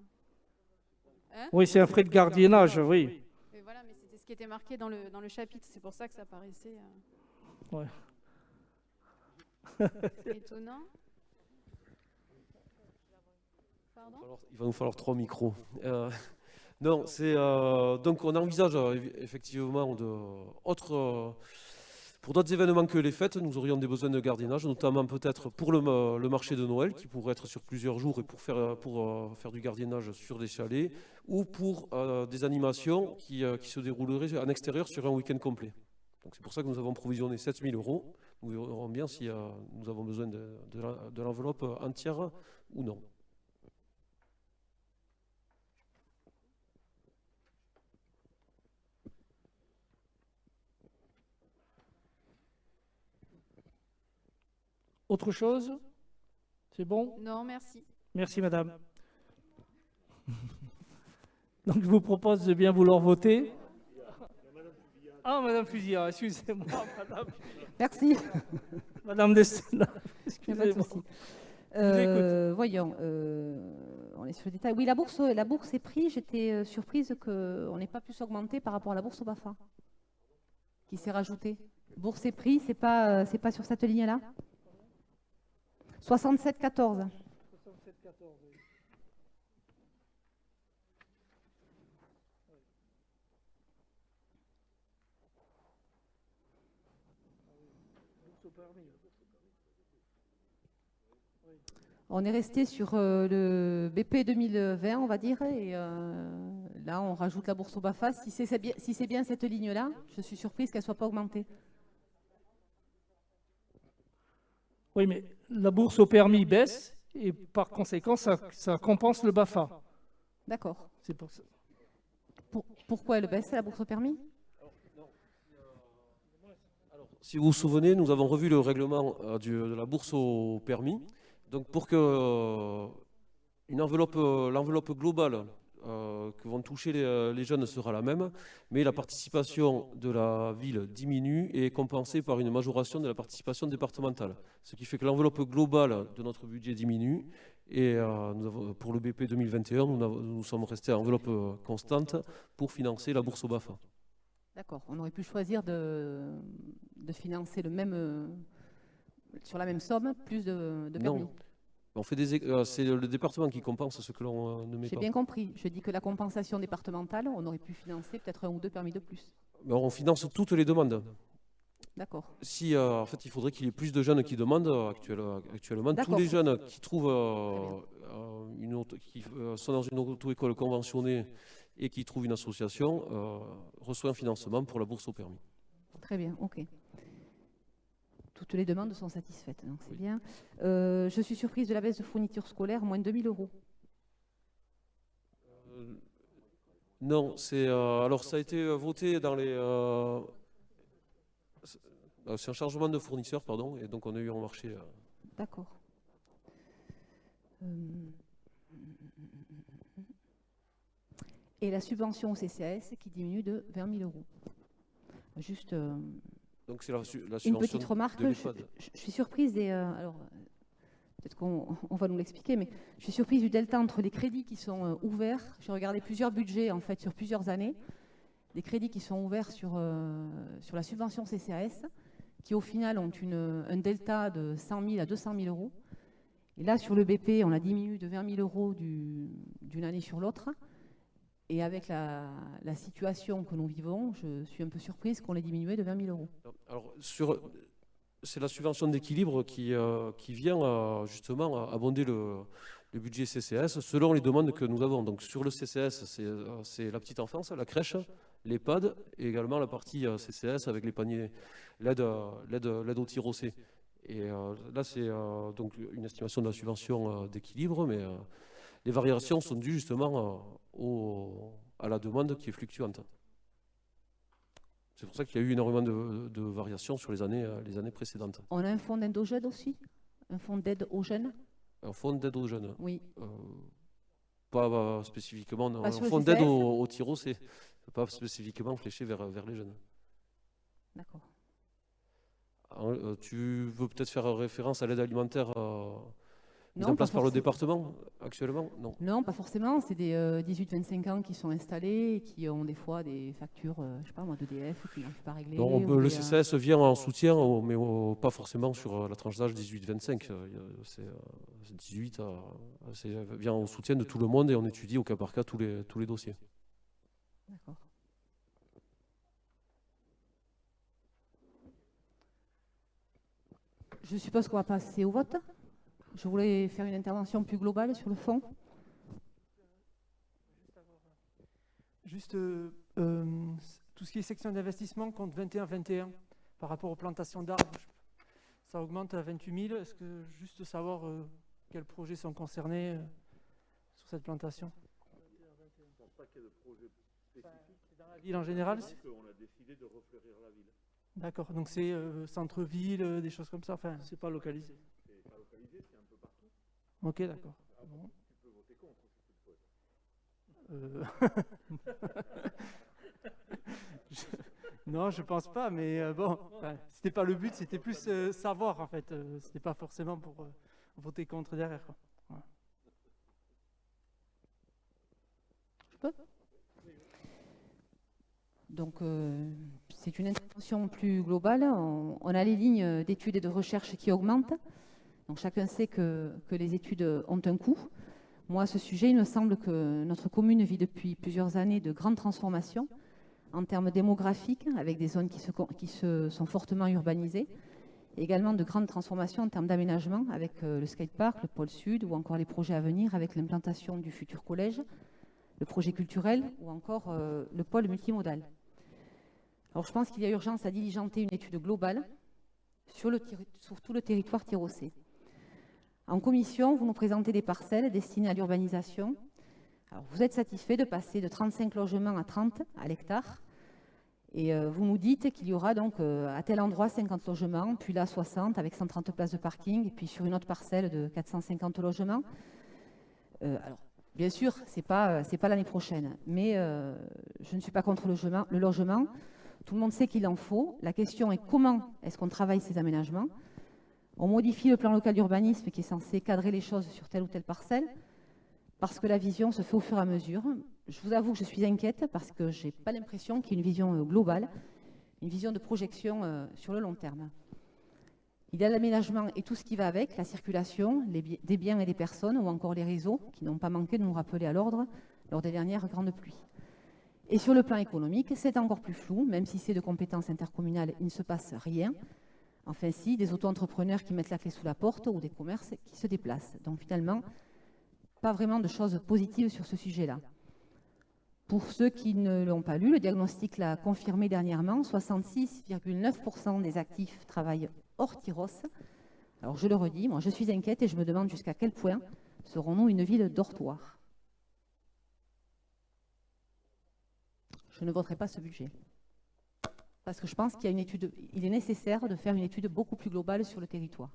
[SPEAKER 3] Hein?
[SPEAKER 2] Oui, c'est un frais de gardiennage, oui.
[SPEAKER 3] Mais voilà, mais c'était ce qui était marqué dans le chapitre, c'est pour ça que ça paraissait
[SPEAKER 2] Ouais.
[SPEAKER 3] étonnant. Pardon ?
[SPEAKER 1] Il va nous falloir 3 micros. Non, c'est donc on envisage effectivement pour d'autres événements que les fêtes, nous aurions des besoins de gardiennage, notamment peut-être pour le marché de Noël qui pourrait être sur plusieurs jours et pour faire du gardiennage sur des chalets ou pour des animations qui se dérouleraient en extérieur sur un week-end complet. Donc c'est pour ça que nous avons provisionné 7 000 €. Nous verrons bien si nous avons besoin de l'enveloppe entière ou non.
[SPEAKER 2] Autre chose? C'est bon?
[SPEAKER 3] Non, merci.
[SPEAKER 2] Merci, madame. Donc, je vous propose de bien vouloir voter. Ah, madame Fusillard, excusez-moi, madame.
[SPEAKER 6] Merci.
[SPEAKER 2] Madame Destella,
[SPEAKER 6] Il n'y a pas de
[SPEAKER 2] excusez-moi.
[SPEAKER 6] souci.
[SPEAKER 2] Je vous écoute.
[SPEAKER 6] Voyons, on est sur le détail. Oui, la bourse est prise. J'étais surprise qu'on n'ait pas pu s'augmenter par rapport à la bourse au BAFA, qui s'est rajoutée. Bourse et prix, c'est pas sur cette ligne-là? 67,14. On est resté sur le BP 2020, on va dire, et là, on rajoute la bourse au BAFA. Si c'est bien cette ligne-là, je suis surprise qu'elle ne soit pas augmentée.
[SPEAKER 2] Oui, mais la bourse au permis baisse et par conséquent, ça compense le BAFA.
[SPEAKER 6] D'accord.
[SPEAKER 2] C'est pour ça.
[SPEAKER 6] Pourquoi elle baisse, la bourse au permis?
[SPEAKER 1] Si vous vous souvenez, nous avons revu le règlement de la bourse au permis. Donc pour que l'enveloppe globale que vont toucher les jeunes sera la même, mais la participation de la ville diminue et est compensée par une majoration de la participation départementale. Ce qui fait que l'enveloppe globale de notre budget diminue et pour le BP 2021, nous sommes restés à enveloppe constante pour financer la bourse au BAFA.
[SPEAKER 6] D'accord. On aurait pu choisir de financer sur la même somme, plus de permis.
[SPEAKER 1] Non. C'est le département qui compense ce que l'on ne met
[SPEAKER 6] J'ai
[SPEAKER 1] pas.
[SPEAKER 6] bien compris. Je dis que la compensation départementale, on aurait pu financer peut-être 1 ou 2 permis de plus.
[SPEAKER 1] Mais on finance toutes les demandes.
[SPEAKER 6] D'accord.
[SPEAKER 1] En fait, il faudrait qu'il y ait plus de jeunes qui demandent actuellement. Tous
[SPEAKER 6] D'accord.
[SPEAKER 1] les jeunes qui trouvent qui sont dans une auto-école conventionnée et qui trouvent une association reçoivent un financement pour la bourse au permis.
[SPEAKER 6] Très bien, ok. Toutes les demandes sont satisfaites, donc c'est bien. Je suis surprise de la baisse de fournitures scolaires, moins de 2 000 €.
[SPEAKER 1] Non, alors ça a été voté dans les... c'est un chargement de fournisseur, pardon, et donc on a eu un marché...
[SPEAKER 6] D'accord. Et la subvention au CCAS qui diminue de 20 000 euros. Juste
[SPEAKER 1] Donc c'est la
[SPEAKER 6] une
[SPEAKER 1] subvention
[SPEAKER 6] petite remarque.
[SPEAKER 1] de l'EHPAD.
[SPEAKER 6] Je suis surprise des... alors, peut-être qu'on va nous l'expliquer, mais je suis surprise du delta entre les crédits qui sont ouverts. J'ai regardé plusieurs budgets, en fait, sur plusieurs années. Des crédits qui sont ouverts sur la subvention CCAS, qui au final ont un delta de 100 000 à 200 000 euros. Et là, sur le BP, on a diminué de 20 000 euros d'une année sur l'autre. Et avec la situation que nous vivons, je suis un peu surprise qu'on l'ait diminué de 20 000 euros.
[SPEAKER 1] Alors, c'est la subvention d'équilibre qui vient justement abonder le budget CCAS selon les demandes que nous avons. Donc sur le CCAS, c'est la petite enfance, la crèche, l'EHPAD et également la partie CCAS avec les paniers, l'aide au tir-au-C. Et là, c'est donc une estimation de la subvention d'équilibre, mais les variations sont dues justement à la demande qui est fluctuante. C'est pour ça qu'il y a eu énormément de variations sur les années précédentes.
[SPEAKER 6] On a un fonds d'aide aux jeunes aussi? Un fonds d'aide aux jeunes?
[SPEAKER 1] Un fonds d'aide aux jeunes?
[SPEAKER 6] Oui.
[SPEAKER 1] Pas spécifiquement. Non.
[SPEAKER 6] Pas
[SPEAKER 1] Un
[SPEAKER 6] sur le
[SPEAKER 1] fonds d'aide
[SPEAKER 6] CCAS?
[SPEAKER 1] au tiro, c'est pas spécifiquement fléché vers les jeunes.
[SPEAKER 6] D'accord.
[SPEAKER 1] Tu veux peut-être faire référence à l'aide alimentaire mise
[SPEAKER 6] Non,
[SPEAKER 1] en place
[SPEAKER 6] pas
[SPEAKER 1] par le
[SPEAKER 6] forcément.
[SPEAKER 1] département actuellement? Non.
[SPEAKER 6] Non, pas forcément. C'est des 18-25 ans qui sont installés et qui ont des fois des factures, je sais pas moi, d'EDF qui n'arrivent pas à régler.
[SPEAKER 1] Non,
[SPEAKER 6] ou
[SPEAKER 1] le
[SPEAKER 6] des,
[SPEAKER 1] CCAS vient en soutien, mais pas forcément sur la tranche d'âge 18-25. C'est 18 vient en soutien de tout le monde et on étudie au cas par cas tous les dossiers.
[SPEAKER 6] D'accord. Je suppose qu'on va passer au vote. Je voulais faire une intervention plus globale sur le fond.
[SPEAKER 8] Juste tout ce qui est section d'investissement compte 21-21 par rapport aux plantations d'arbres. Ça augmente à 28 000. Est-ce que juste savoir quels projets sont concernés sur cette plantation?
[SPEAKER 7] Je ne pense pas qu'il y ait de projet spécifique.
[SPEAKER 8] C'est dans la ville en général?
[SPEAKER 7] On a décidé de refleurir la ville.
[SPEAKER 8] D'accord, donc c'est centre-ville, des choses comme ça. Enfin, c'est pas localisé.
[SPEAKER 7] C'est pas localisé, c'est un peu partout.
[SPEAKER 8] Ok, d'accord. Bon.
[SPEAKER 7] Tu peux voter contre si tu le souhaites.
[SPEAKER 8] Non, je pense pas, mais bon, enfin, c'était pas le but, c'était plus savoir en fait. C'était pas forcément pour voter contre derrière, quoi. Voilà.
[SPEAKER 6] Je peux? Donc, c'est une intervention plus globale. On a les lignes d'études et de recherche qui augmentent. Donc, chacun sait que les études ont un coût. Moi, à ce sujet, il me semble que notre commune vit depuis plusieurs années de grandes transformations en termes démographiques, avec des zones qui sont fortement urbanisées, et également de grandes transformations en termes d'aménagement, avec le skatepark, le pôle sud, ou encore les projets à venir avec l'implantation du futur collège, le projet culturel, ou encore le pôle multimodal. Alors, je pense qu'il y a urgence à diligenter une étude globale sur tout le territoire tirocé. En commission, vous nous présentez des parcelles destinées à l'urbanisation. Alors, vous êtes satisfait de passer de 35 logements à 30 à l'hectare. Et vous nous dites qu'il y aura donc à tel endroit 50 logements, puis là 60 avec 130 places de parking, et puis sur une autre parcelle de 450 logements. Alors, bien sûr, c'est pas l'année prochaine, mais je ne suis pas contre le logement. Tout le monde sait qu'il en faut. La question est comment est-ce qu'on travaille ces aménagements? On modifie le plan local d'urbanisme qui est censé cadrer les choses sur telle ou telle parcelle, parce que la vision se fait au fur et à mesure. Je vous avoue que je suis inquiète parce que je n'ai pas l'impression qu'il y ait une vision globale, une vision de projection sur le long terme. Il y a l'aménagement et tout ce qui va avec, la circulation, des biens et des personnes, ou encore les réseaux, qui n'ont pas manqué de nous rappeler à l'ordre lors des dernières grandes pluies. Et sur le plan économique, c'est encore plus flou, même si c'est de compétences intercommunales, il ne se passe rien. Enfin si, des auto-entrepreneurs qui mettent la clé sous la porte ou des commerces qui se déplacent. Donc finalement, pas vraiment de choses positives sur ce sujet-là. Pour ceux qui ne l'ont pas lu, le diagnostic l'a confirmé dernièrement, 66,9% des actifs travaillent hors Tyros. Alors je le redis, moi je suis inquiète et je me demande jusqu'à quel point serons-nous une ville dortoir. je ne voterai pas ce budget. Parce que je pense qu'il est nécessaire de faire une étude beaucoup plus globale sur le territoire.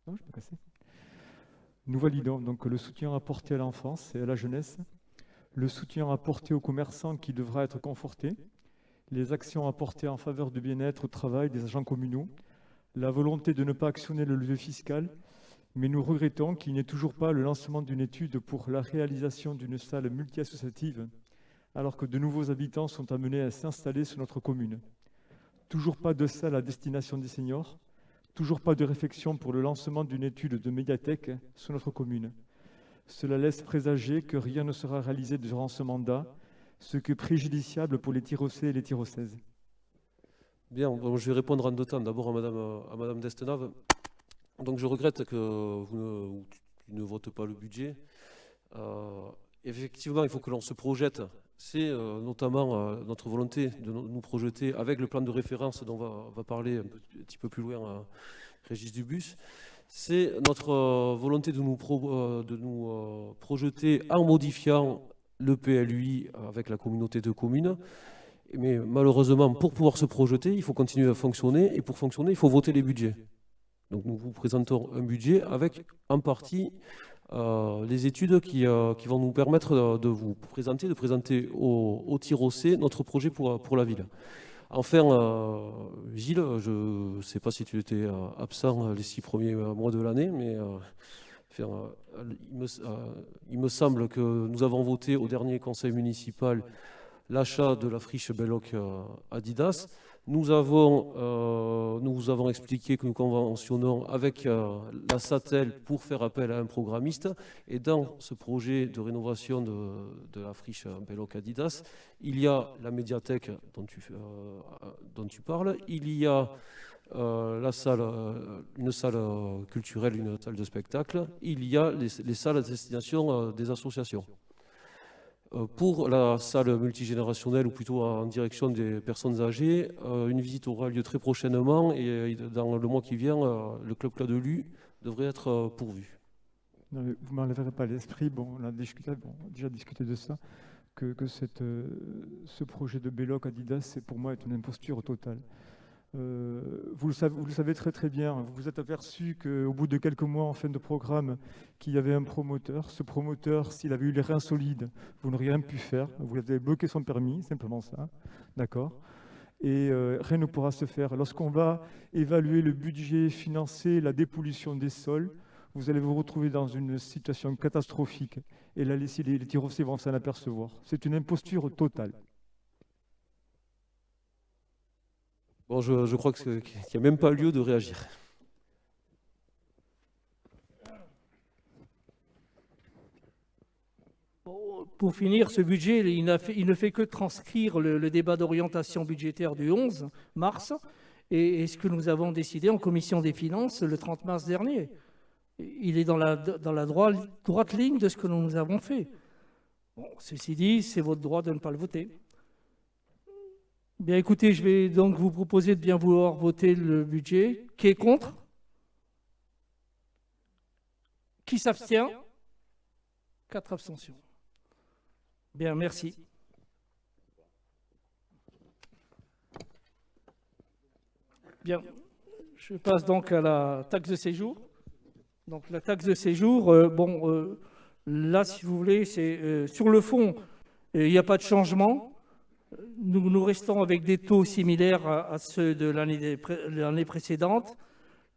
[SPEAKER 9] Non, je peux casser. Nous validons donc le soutien apporté à l'enfance et à la jeunesse, le soutien apporté aux commerçants qui devra être conforté, les actions apportées en faveur du bien-être au travail des agents communaux, la volonté de ne pas actionner le levier fiscal, mais nous regrettons qu'il n'y ait toujours pas le lancement d'une étude pour la réalisation d'une salle multi-associative, alors que de nouveaux habitants sont amenés à s'installer sur notre commune. Toujours pas de salle à destination des seniors, toujours pas de réflexion pour le lancement d'une étude de médiathèque sur notre commune. Cela laisse présager que rien ne sera réalisé durant ce mandat, ce qui est préjudiciable pour les Tyrossais et les Tyrossaises.
[SPEAKER 1] Bien, bon, je vais répondre en deux temps. D'abord à Madame Destenave. Donc je regrette que vous ne votez pas le budget. Effectivement, il faut que l'on se projette. C'est notamment notre volonté de nous projeter avec le plan de référence dont va parler un petit peu plus loin Régis Dubus. C'est notre volonté de nous projeter en modifiant le PLUI avec la communauté de communes. Mais malheureusement, pour pouvoir se projeter, il faut continuer à fonctionner. Et pour fonctionner, il faut voter les budgets. Donc nous vous présentons un budget avec en partie les études qui vont nous permettre de vous présenter aux Tyrossais notre projet pour la ville. Enfin, Gilles, je ne sais pas si tu étais absent les 6 premiers mois de l'année, mais il me semble que nous avons voté au dernier conseil municipal l'achat de la friche Belloc Adidas. Nous avons expliqué que nous conventionnons avec la SATEL pour faire appel à un programmiste. Et dans ce projet de rénovation de la friche Belloc Adidas, il y a la médiathèque dont tu parles, il y a une salle culturelle, une salle de spectacle, il y a les salles à destination des associations. Pour la salle multigénérationnelle, ou plutôt en direction des personnes âgées, une visite aura lieu très prochainement et dans le mois qui vient, le club Claude-Lu devrait être pourvu.
[SPEAKER 9] Non, vous ne m'enlèverez pas l'esprit, on a déjà discuté de ça, que ce projet de Belloc Adidas, pour moi, est une imposture totale. Vous le savez très très bien, vous vous êtes aperçu qu'au bout de quelques mois en fin de programme, qu'il y avait un promoteur. Ce promoteur, s'il avait eu les reins solides, vous n'auriez rien pu faire. Vous avez bloqué son permis, simplement ça. D'accord ? Et rien ne pourra se faire. Lorsqu'on va évaluer le budget financé, la dépollution des sols, vous allez vous retrouver dans une situation catastrophique. Et là, les Tyrossais vont s'en apercevoir. C'est une imposture totale.
[SPEAKER 1] Bon, je crois qu'il n'y a même pas lieu de réagir.
[SPEAKER 2] Pour finir, ce budget, il ne fait que transcrire le débat d'orientation budgétaire du 11 mars et ce que nous avons décidé en commission des finances le 30 mars dernier. Il est dans la droite ligne de ce que nous avons fait. Bon, ceci dit, c'est votre droit de ne pas le voter. Bien, écoutez, je vais donc vous proposer de bien vouloir voter le budget. Qui est contre? Qui s'abstient? 4 abstentions. Bien, merci. Bien, je passe donc à la taxe de séjour. Donc la taxe de séjour, là, si vous voulez, c'est sur le fond, il n'y a pas de changement. Nous restons avec des taux similaires à ceux de l'année précédente.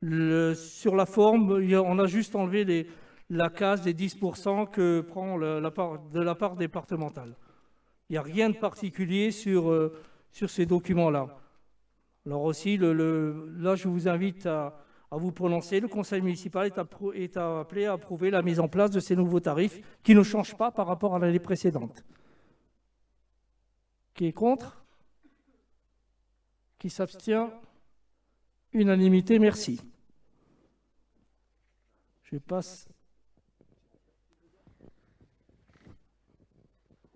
[SPEAKER 2] Sur la forme, on a juste enlevé la case des 10% que prend de la part départementale. Il n'y a rien de particulier sur ces documents-là. Alors aussi, là, je vous invite à vous prononcer. Le conseil municipal est appelé à approuver la mise en place de ces nouveaux tarifs qui ne changent pas par rapport à l'année précédente. Qui est contre? Qui s'abstient? Unanimité, merci. Je passe.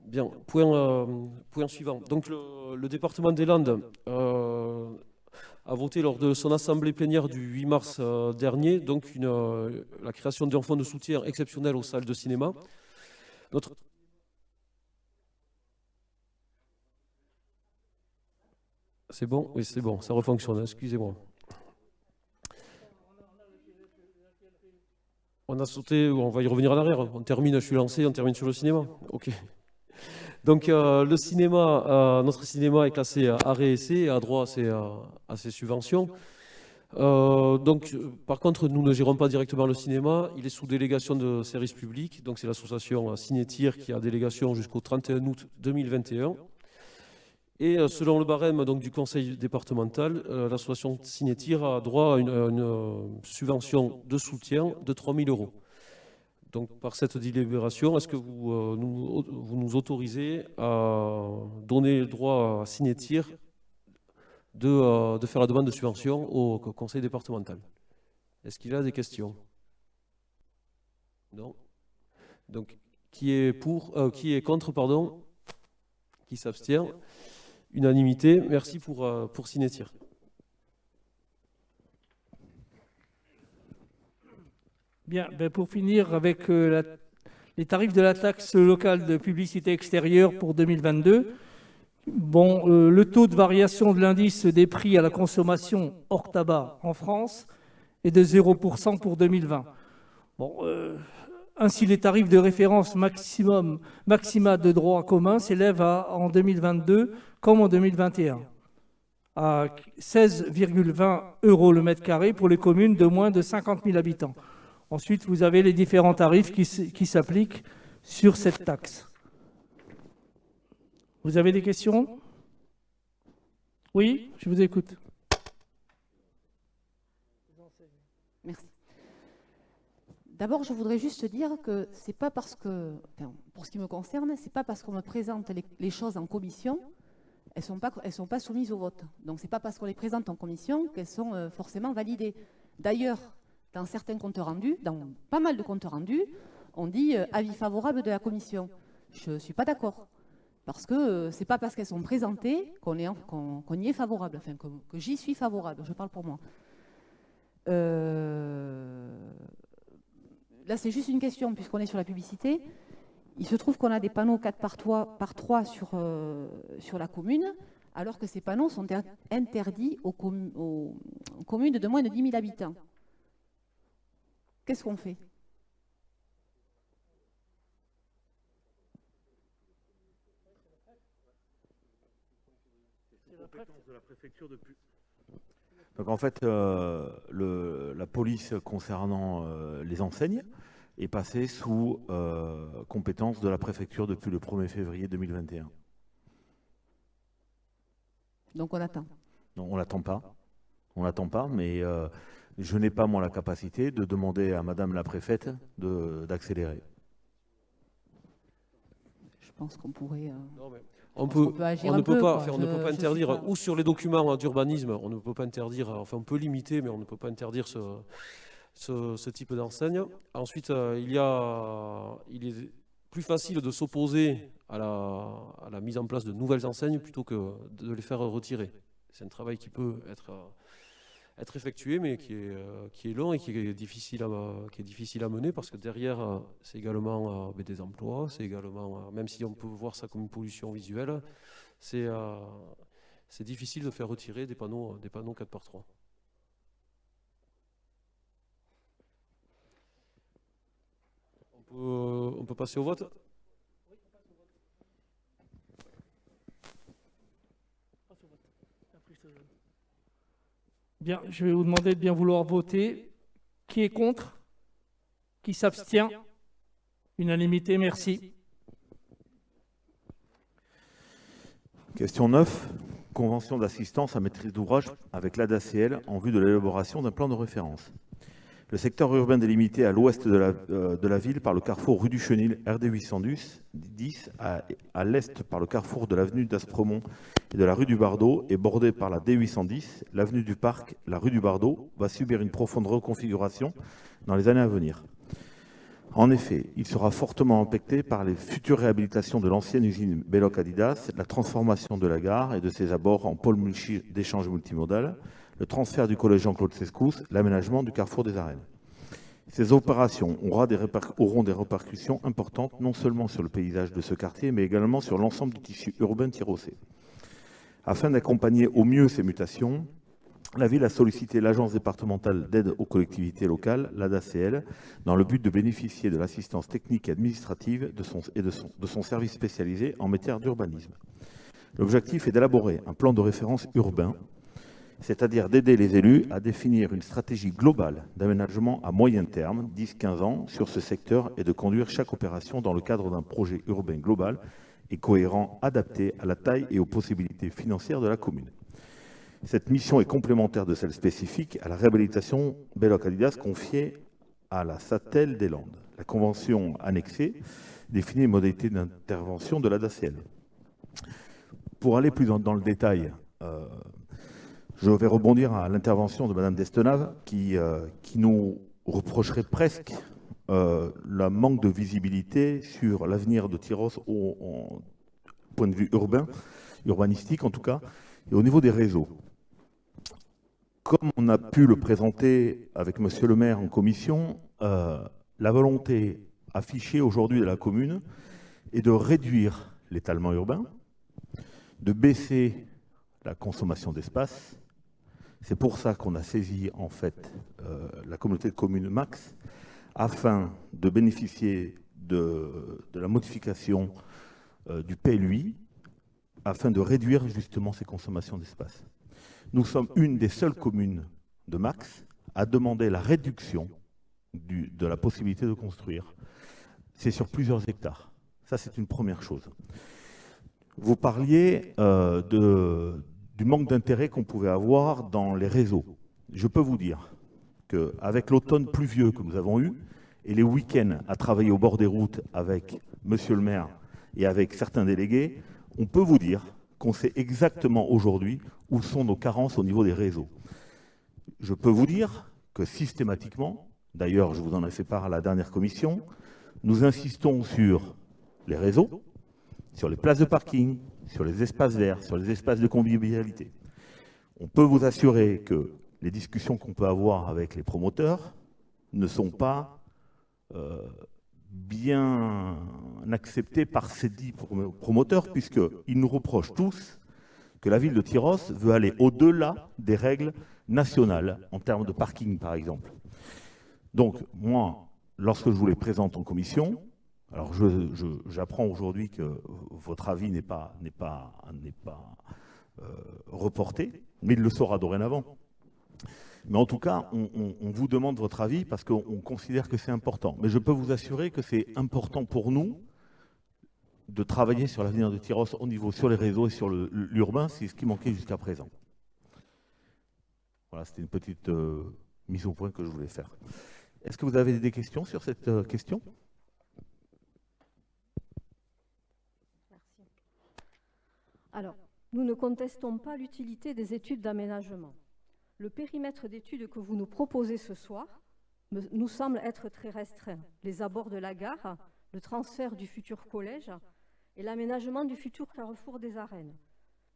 [SPEAKER 1] Bien, point suivant. Donc le département des Landes a voté lors de son assemblée plénière du 8 mars dernier donc la création d'un fonds de soutien exceptionnel aux salles de cinéma. C'est bon? Oui, c'est bon, ça refonctionne, excusez-moi. On a sauté, on va y revenir en arrière. On termine, je suis lancé, on termine sur le cinéma. Ok. Donc le cinéma, notre cinéma est classé art et essai et a droit à ses subventions. Par contre, nous ne gérons pas directement le cinéma. Il est sous délégation de service public. Donc c'est l'association Cinétir qui a délégation jusqu'au 31 août 2021. Et selon le barème donc, du conseil départemental, l'association Cinétir a droit à une subvention de soutien de 3 000 €. Donc par cette délibération, est-ce que vous nous autorisez à donner le droit à Cinétir de faire la demande de subvention au conseil départemental? Est-ce qu'il y a des questions? Non. Donc qui est contre, pardon? Qui s'abstient? Unanimité. Merci pour Cinétir.
[SPEAKER 2] Bien, pour finir avec les tarifs de la taxe locale de publicité extérieure pour 2022. Bon, le taux de variation de l'indice des prix à la consommation hors tabac en France est de 0% pour 2020. Bon, ainsi, les tarifs de référence maxima de droit commun s'élèvent en 2022 comme en 2021 à 16,20 € le mètre carré pour les communes de moins de 50 000 habitants. Ensuite, vous avez les différents tarifs qui s'appliquent sur cette taxe. Vous avez des questions? Oui, je vous écoute.
[SPEAKER 6] Merci. D'abord, je voudrais juste dire que c'est pas parce que, enfin, pour ce qui me concerne, c'est pas parce qu'on me présente les choses en commission, elles sont pas soumises au vote. Donc c'est pas parce qu'on les présente en commission qu'elles sont forcément validées. D'ailleurs, dans certains comptes rendus, dans pas mal de comptes rendus, on dit avis favorable de la commission. Je ne suis pas d'accord. Parce que c'est pas parce qu'elles sont présentées qu'on y est favorable, enfin que j'y suis favorable, je parle pour moi. Là, c'est juste une question, puisqu'on est sur la publicité. Il se trouve qu'on a des panneaux 4 par 3 sur la commune, alors que ces panneaux sont interdits aux communes de moins de 10 000 habitants. Qu'est-ce qu'on fait?
[SPEAKER 7] C'est la compétence de la préfecture depuis. Donc en fait, la police concernant les enseignes est passée sous compétence de la préfecture depuis le 1er février 2021.
[SPEAKER 6] Donc on attend.
[SPEAKER 7] Non, on l'attend pas. On l'attend pas, mais je n'ai pas moi la capacité de demander à Madame la préfète d'accélérer.
[SPEAKER 6] Je pense qu'on pourrait.
[SPEAKER 1] On ne peut pas interdire, ou sur les documents d'urbanisme, on ne peut pas interdire, enfin on peut limiter, mais on ne peut pas interdire ce type d'enseigne. Ensuite, il est plus facile de s'opposer à la mise en place de nouvelles enseignes plutôt que de les faire retirer. C'est un travail qui peut être effectué, mais qui est long et qui est difficile à mener, parce que derrière, c'est également des emplois, c'est également, même si on peut voir ça comme une pollution visuelle, c'est difficile de faire retirer des panneaux 4 par 3. On peut passer au vote?
[SPEAKER 2] Bien, je vais vous demander de bien vouloir voter. Qui est contre? Qui s'abstient? Unanimité, merci.
[SPEAKER 7] Question 9. Convention d'assistance à maîtrise d'ouvrage avec l'ADACL en vue de l'élaboration d'un plan de référence. Le secteur urbain délimité à l'ouest de la ville par le carrefour rue du Chenil, RD 810, à l'est par le carrefour de l'avenue d'Aspremont et de la rue du Bardo, est bordé par la D810, l'avenue du Parc, la rue du Bardo, va subir une profonde reconfiguration dans les années à venir. En effet, il sera fortement impacté par les futures réhabilitations de l'ancienne usine Belloc Adidas, la transformation de la gare et de ses abords en pôle d'échange multimodal, le transfert du collège Jean-Claude Sescous, l'aménagement du carrefour des Arènes. Ces opérations auront des répercussions importantes, non seulement sur le paysage de ce quartier, mais également sur l'ensemble du tissu urbain tyrossais. Afin d'accompagner au mieux ces mutations, la ville a sollicité l'Agence départementale d'aide aux collectivités locales, l'ADACL, dans le but de bénéficier de l'assistance technique et administrative de son service spécialisé en matière d'urbanisme. L'objectif est d'élaborer un plan de référence urbain, c'est-à-dire d'aider les élus à définir une stratégie globale d'aménagement à moyen terme, 10-15 ans, sur ce secteur et de conduire chaque opération dans le cadre d'un projet urbain global et cohérent, adapté à la taille et aux possibilités financières de la commune. Cette mission est complémentaire de celle spécifique à la réhabilitation Belloc Adidas confiée à la Satelle des Landes. La convention annexée définit les modalités d'intervention de l'ADACL. Pour aller plus dans le détail, je vais rebondir à l'intervention de Mme Destenave qui nous reprocherait presque le manque de visibilité sur l'avenir de Tyrosse au point de vue urbanistique en tout cas, et au niveau des réseaux. Comme on a pu le présenter avec Monsieur le maire en commission, la volonté affichée aujourd'hui de la commune est de réduire l'étalement urbain, de baisser la consommation d'espace. C'est pour ça qu'on a saisi en fait la communauté de communes Max afin de bénéficier de la modification du PLUI afin de réduire justement ces consommations d'espace. Nous sommes une des seules communes de Max à demander la réduction de la possibilité de construire. C'est sur plusieurs hectares. Ça, c'est une première chose. Vous parliez du manque d'intérêt qu'on pouvait avoir dans les réseaux. Je peux vous dire qu'avec l'automne pluvieux que nous avons eu et les week-ends à travailler au bord des routes avec Monsieur le maire et avec certains délégués, on peut vous dire qu'on sait exactement aujourd'hui où sont nos carences au niveau des réseaux. Je peux vous dire que systématiquement, d'ailleurs je vous en ai fait part à la dernière commission, nous insistons sur les réseaux, sur les places de parking, sur les espaces verts, sur les espaces de convivialité. On peut vous assurer que les discussions qu'on peut avoir avec les promoteurs ne sont pas bien acceptées par ces dits promoteurs, puisqu'ils nous reprochent tous que la ville de Tyrosse veut aller au-delà des règles nationales, en termes de parking par exemple. Donc moi, lorsque je vous les présente en commission, alors j'apprends aujourd'hui que votre avis n'est pas reporté, mais il le sera dorénavant. Mais en tout cas, on vous demande votre avis parce qu'on considère que c'est important. Mais je peux vous assurer que c'est important pour nous de travailler sur l'avenir de Tyrosse au niveau sur les réseaux et sur l'urbain, c'est ce qui manquait jusqu'à présent. Voilà, c'était une petite mise au point que je voulais faire. Est-ce que vous avez des questions sur cette question ?
[SPEAKER 5] Merci. Alors, nous ne contestons pas l'utilité des études d'aménagement. Le périmètre d'études que vous nous proposez ce soir nous semble être très restreint. Les abords de la gare, le transfert du futur collège et l'aménagement du futur carrefour des Arènes,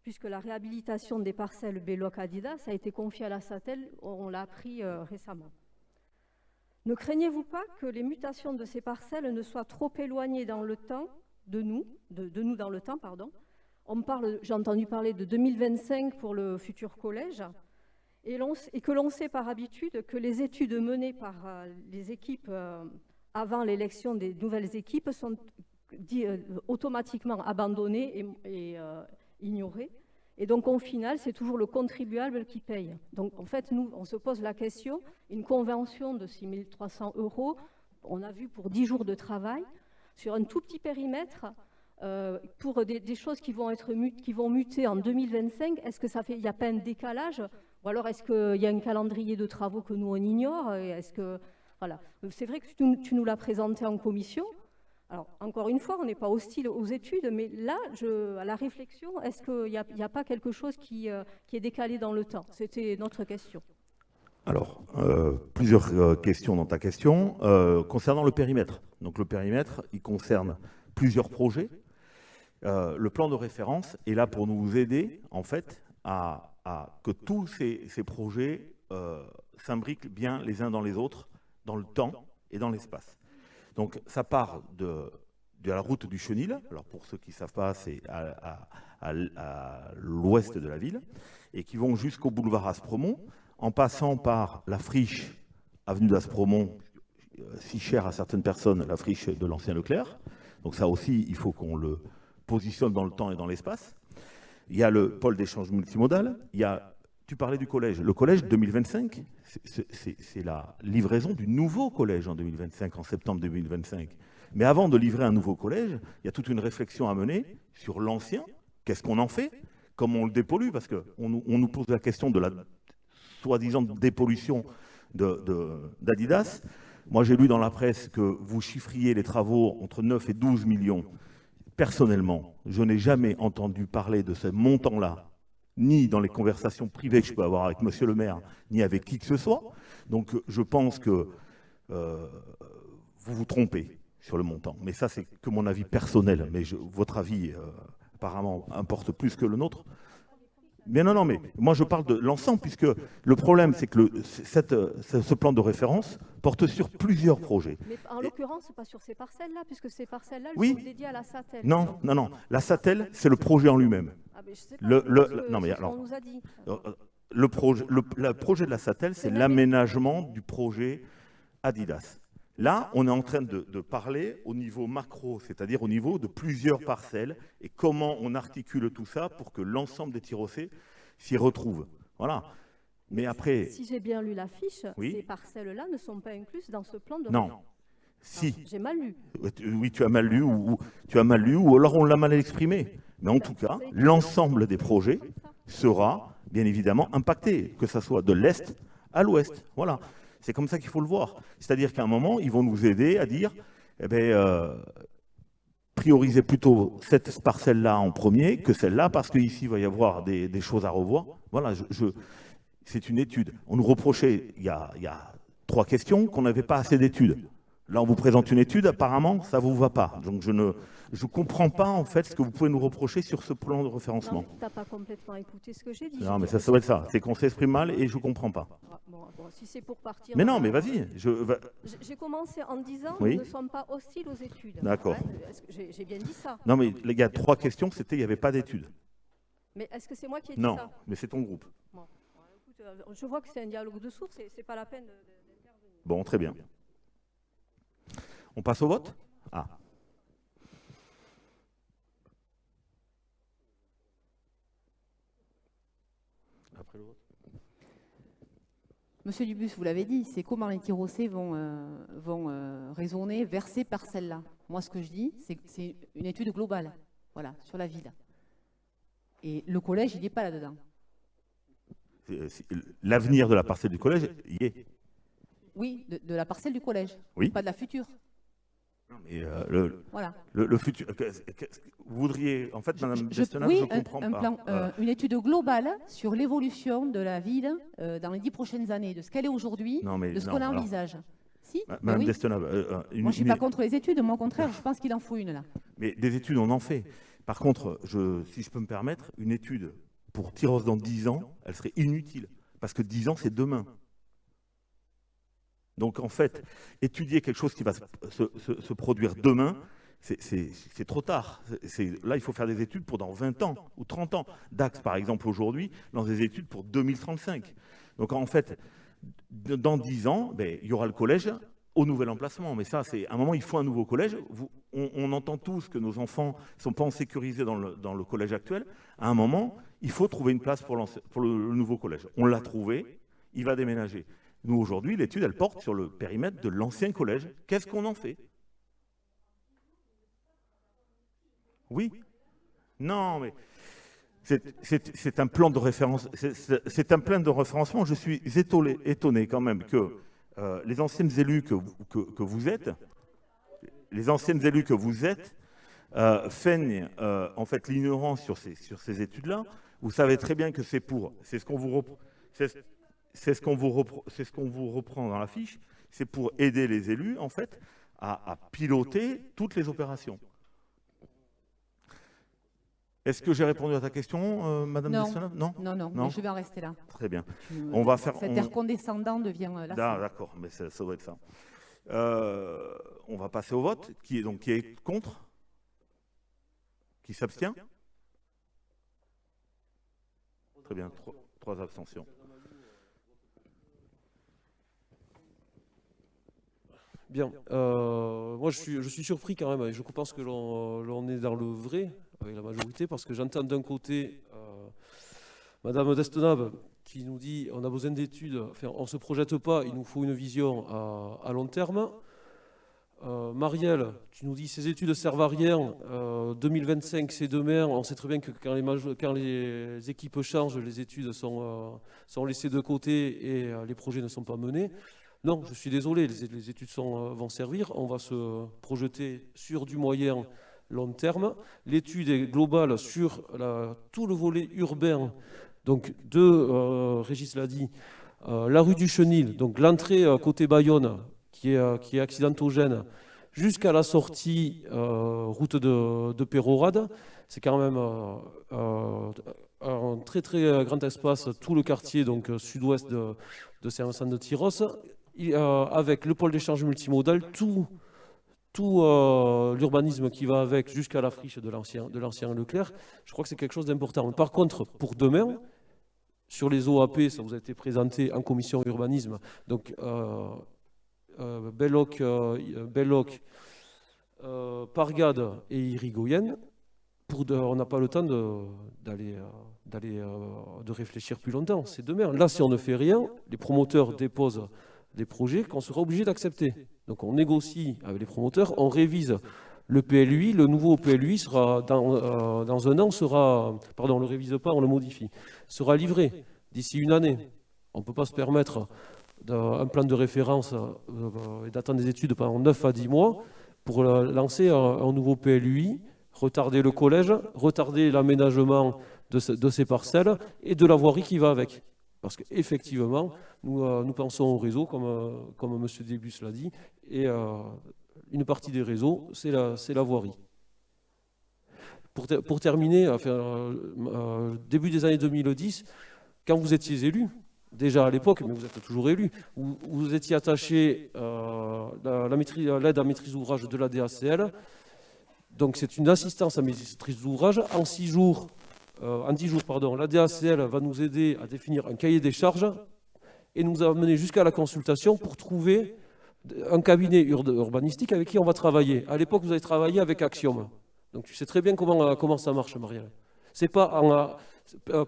[SPEAKER 5] puisque la réhabilitation des parcelles Belloc Adidas a été confiée à la Satelle, on l'a appris récemment. Ne craignez-vous pas que les mutations de ces parcelles ne soient trop éloignées dans le temps de nous dans le temps, pardon. J'ai entendu parler de 2025 pour le futur collège, et que l'on sait par habitude que les études menées par les équipes avant l'élection des nouvelles équipes sont automatiquement abandonnées et ignorées. Et donc, au final, c'est toujours le contribuable qui paye. Donc, en fait, nous, on se pose la question, une convention de 6 300 €, on a vu pour 10 jours de travail, sur un tout petit périmètre, pour des choses qui vont muter en 2025, est-ce que il n'y a pas un décalage Ou alors est-ce qu'il y a un calendrier de travaux que nous on ignore? Est-ce que voilà, c'est vrai que tu nous l'as présenté en commission. Alors encore une fois, on n'est pas hostile aux études, mais là, à la réflexion, est-ce qu'il n'y a pas quelque chose qui est décalé dans le temps? C'était notre question.
[SPEAKER 7] Alors, plusieurs questions dans ta question. Concernant le périmètre. Donc le périmètre, il concerne plusieurs projets. Le plan de référence est là pour nous aider, en fait, à que tous ces projets s'imbriquent bien les uns dans les autres, dans le temps et dans l'espace. Donc ça part de la route du Chenil. Alors pour ceux qui ne savent pas, c'est à l'ouest de la ville, et qui vont jusqu'au boulevard Aspremont, en passant par la friche avenue d'Aspremont, si chère à certaines personnes, la friche de l'ancien Leclerc. Donc ça aussi, il faut qu'on le positionne dans le temps et dans l'espace. Il y a le pôle d'échange multimodal. Tu parlais du collège. Le collège 2025, c'est la livraison du nouveau collège en 2025, en septembre 2025. Mais avant de livrer un nouveau collège, il y a toute une réflexion à mener sur l'ancien. Qu'est-ce qu'on en fait? Comment on le dépollue? Parce qu'on nous pose la question de la soi-disant dépollution d'Adidas. Moi, j'ai lu dans la presse que vous chiffriez les travaux entre 9 et 12 millions. Personnellement, je n'ai jamais entendu parler de ce montant-là, ni dans les conversations privées que je peux avoir avec monsieur le maire, ni avec qui que ce soit. Donc, je pense que vous vous trompez sur le montant. Mais ça, c'est que mon avis personnel. Mais votre avis, apparemment, importe plus que le nôtre. Mais non, mais moi je parle de l'ensemble, puisque le problème c'est que ce plan de référence porte sur plusieurs projets.
[SPEAKER 5] Mais en l'occurrence, pas sur ces parcelles-là, puisque ces parcelles-là, elles
[SPEAKER 7] oui.
[SPEAKER 5] sont dédiées à la Satel.
[SPEAKER 7] Non, la Satel, c'est le projet en lui-même.
[SPEAKER 5] Ah, mais je sais pas,
[SPEAKER 7] non, mais alors,
[SPEAKER 5] on nous a dit.
[SPEAKER 7] Le projet de la Satel, c'est l'aménagement du projet Adidas. Là, on est en train de parler au niveau macro, c'est-à-dire au niveau de plusieurs parcelles, et comment on articule tout ça pour que l'ensemble des Tyrossais s'y retrouvent. Voilà. Mais après...
[SPEAKER 5] Si j'ai bien lu la fiche,
[SPEAKER 7] oui.
[SPEAKER 5] Ces parcelles-là ne sont pas incluses dans ce plan de...
[SPEAKER 7] Non. Si.
[SPEAKER 5] J'ai mal lu.
[SPEAKER 7] Oui, tu as mal lu, ou alors on l'a mal exprimé. Mais en tout cas, l'ensemble des projets sera bien évidemment impacté, que ce soit de l'Est à l'Ouest. Voilà. C'est comme ça qu'il faut le voir. C'est-à-dire qu'à un moment, ils vont nous aider à dire, priorisez plutôt cette parcelle-là en premier que celle-là, parce qu'ici, il va y avoir des choses à revoir. Voilà, c'est une étude. On nous reprochait, il y a 3 questions, qu'on n'avait pas assez d'études. Là, on vous présente une étude, apparemment, ça ne vous va pas. Donc, je ne comprends pas, en fait, ce que vous pouvez nous reprocher sur ce plan de référencement.
[SPEAKER 5] Tu n'as pas complètement écouté ce que j'ai dit.
[SPEAKER 7] Non, mais ça doit être ça. C'est qu'on s'exprime mal et je ne comprends pas.
[SPEAKER 5] Bon, si c'est pour partir...
[SPEAKER 7] Mais non, mais vas-y.
[SPEAKER 5] J'ai commencé en disant
[SPEAKER 7] oui.
[SPEAKER 5] nous ne sommes pas hostiles aux études.
[SPEAKER 7] D'accord.
[SPEAKER 5] J'ai bien dit ça.
[SPEAKER 7] Non, mais il y a 3 questions, c'était il n'y avait pas d'études.
[SPEAKER 5] Mais est-ce que c'est moi qui ai dit
[SPEAKER 7] ça?
[SPEAKER 5] Non,
[SPEAKER 7] mais c'est ton groupe.
[SPEAKER 5] Bon. Écoute, je vois que c'est un dialogue de sourds, c'est pas la peine d'intervenir.
[SPEAKER 7] Bon, très bien. On passe au vote? Ah. Après le vote.
[SPEAKER 6] Monsieur Dubus, vous l'avez dit, c'est comment les Tyrossais vont raisonner, verser par celle-là. Moi, ce que je dis, c'est que c'est une étude globale, voilà, sur la ville. Et le collège, il n'est pas là-dedans.
[SPEAKER 7] L'avenir de la parcelle du collège y est.
[SPEAKER 6] Oui, de la parcelle du collège,
[SPEAKER 7] oui.
[SPEAKER 6] Pas de la future.
[SPEAKER 7] Non, mais
[SPEAKER 6] voilà.
[SPEAKER 7] le futur. Vous voudriez, en fait, Madame Destonade, oui, je ne comprends pas.
[SPEAKER 6] Plan, une étude globale sur l'évolution de la ville dans les 10 prochaines années, de ce qu'elle est aujourd'hui, de ce qu'on envisage. Si,
[SPEAKER 7] Madame
[SPEAKER 6] oui.
[SPEAKER 7] Destonade,
[SPEAKER 6] moi, je ne suis pas contre les études, moi, au contraire, je pense qu'il en faut une, là.
[SPEAKER 7] Mais des études, on en fait. Par contre, si je peux me permettre, une étude pour Tyrosse dans 10 ans, elle serait inutile. Parce que 10 ans, c'est demain. Donc, en fait, étudier quelque chose qui va se produire demain, c'est trop tard. Là, il faut faire des études pour dans 20 ans ou 30 ans. Dax, par exemple, aujourd'hui, lance des études pour 2035. Donc, en fait, dans 10 ans, il y aura le collège au nouvel emplacement. Mais ça, c'est à un moment, il faut un nouveau collège. On entend tous que nos enfants ne sont pas en sécurité dans le collège actuel. À un moment, il faut trouver une place pour le nouveau collège. On l'a trouvé, il va déménager. Nous, aujourd'hui, l'étude, elle porte sur le périmètre de l'ancien collège. Qu'est-ce qu'on en fait? Oui. Non, mais C'est un plan de référence, c'est un plan de référencement. Je suis étonné quand même que les anciennes élus que vous êtes, feignent en fait l'ignorance sur ces études-là. Vous savez très bien que c'est ce qu'on vous reprend dans la fiche, c'est pour aider les élus en fait à piloter toutes les opérations. Est-ce que j'ai répondu à ta question, Madame Destonave? Non.
[SPEAKER 6] Non, mais je vais en rester là.
[SPEAKER 7] Très bien. On va faire.
[SPEAKER 6] Cet air condescendant devient là.
[SPEAKER 7] D'accord, mais ça doit être ça. On va passer au vote. Qui est contre? Qui s'abstient? Très bien. 3 abstentions.
[SPEAKER 1] Bien. Moi, je suis surpris quand même. Je pense que l'on est dans le vrai avec la majorité, parce que j'entends d'un côté Madame Destonave qui nous dit on a besoin d'études, enfin, on ne se projette pas, il nous faut une vision à long terme. Marielle, tu nous dis ces études servent à rien, 2025 c'est demain, on sait très bien que quand les équipes changent, les études sont laissées de côté et les projets ne sont pas menés. Non, je suis désolé, les études vont servir, on va se projeter sur du moyen long terme. L'étude est globale sur tout le volet urbain, donc Régis l'a dit, la rue du Chenil, donc l'entrée côté Bayonne, qui est accidentogène, jusqu'à la sortie route de Pérorade. C'est quand même un très très grand espace, tout le quartier donc sud-ouest de Saint-Vincent-de-Tyrosse, avec le pôle d'échange multimodal, tout l'urbanisme qui va avec jusqu'à la friche de l'ancien Leclerc. Je crois que c'est quelque chose d'important. Par contre, pour demain, sur les OAP, ça vous a été présenté en commission urbanisme, donc Belloc, Pargade et Irigoyen, on n'a pas le temps de réfléchir plus longtemps. C'est demain. Là, si on ne fait rien, les promoteurs déposent des projets qu'on sera obligé d'accepter. Donc on négocie avec les promoteurs, on révise le PLUI, le nouveau PLUI sera dans un an, pardon, on ne le révise pas, on le modifie, sera livré d'ici une année. On ne peut pas se permettre un plan de référence et d'attendre des études pendant 9 à 10 mois pour lancer un nouveau PLUI, retarder le collège, retarder l'aménagement de ces parcelles et de la voirie qui va avec. Parce qu'effectivement, nous pensons au réseau, comme M. Débus l'a dit, et une partie des réseaux, c'est la voirie. Pour terminer, début des années 2010, quand vous étiez élu, déjà à l'époque, mais vous êtes toujours élu, vous étiez attaché à l'aide à maîtrise d'ouvrage de la DACL. Donc c'est une assistance à maîtrise d'ouvrage en 10 jours, la DACL va nous aider à définir un cahier des charges et nous amener jusqu'à la consultation pour trouver un cabinet urbanistique avec qui on va travailler. À l'époque, vous avez travaillé avec Axiom. Donc tu sais très bien comment ça marche, Marielle. C'est pas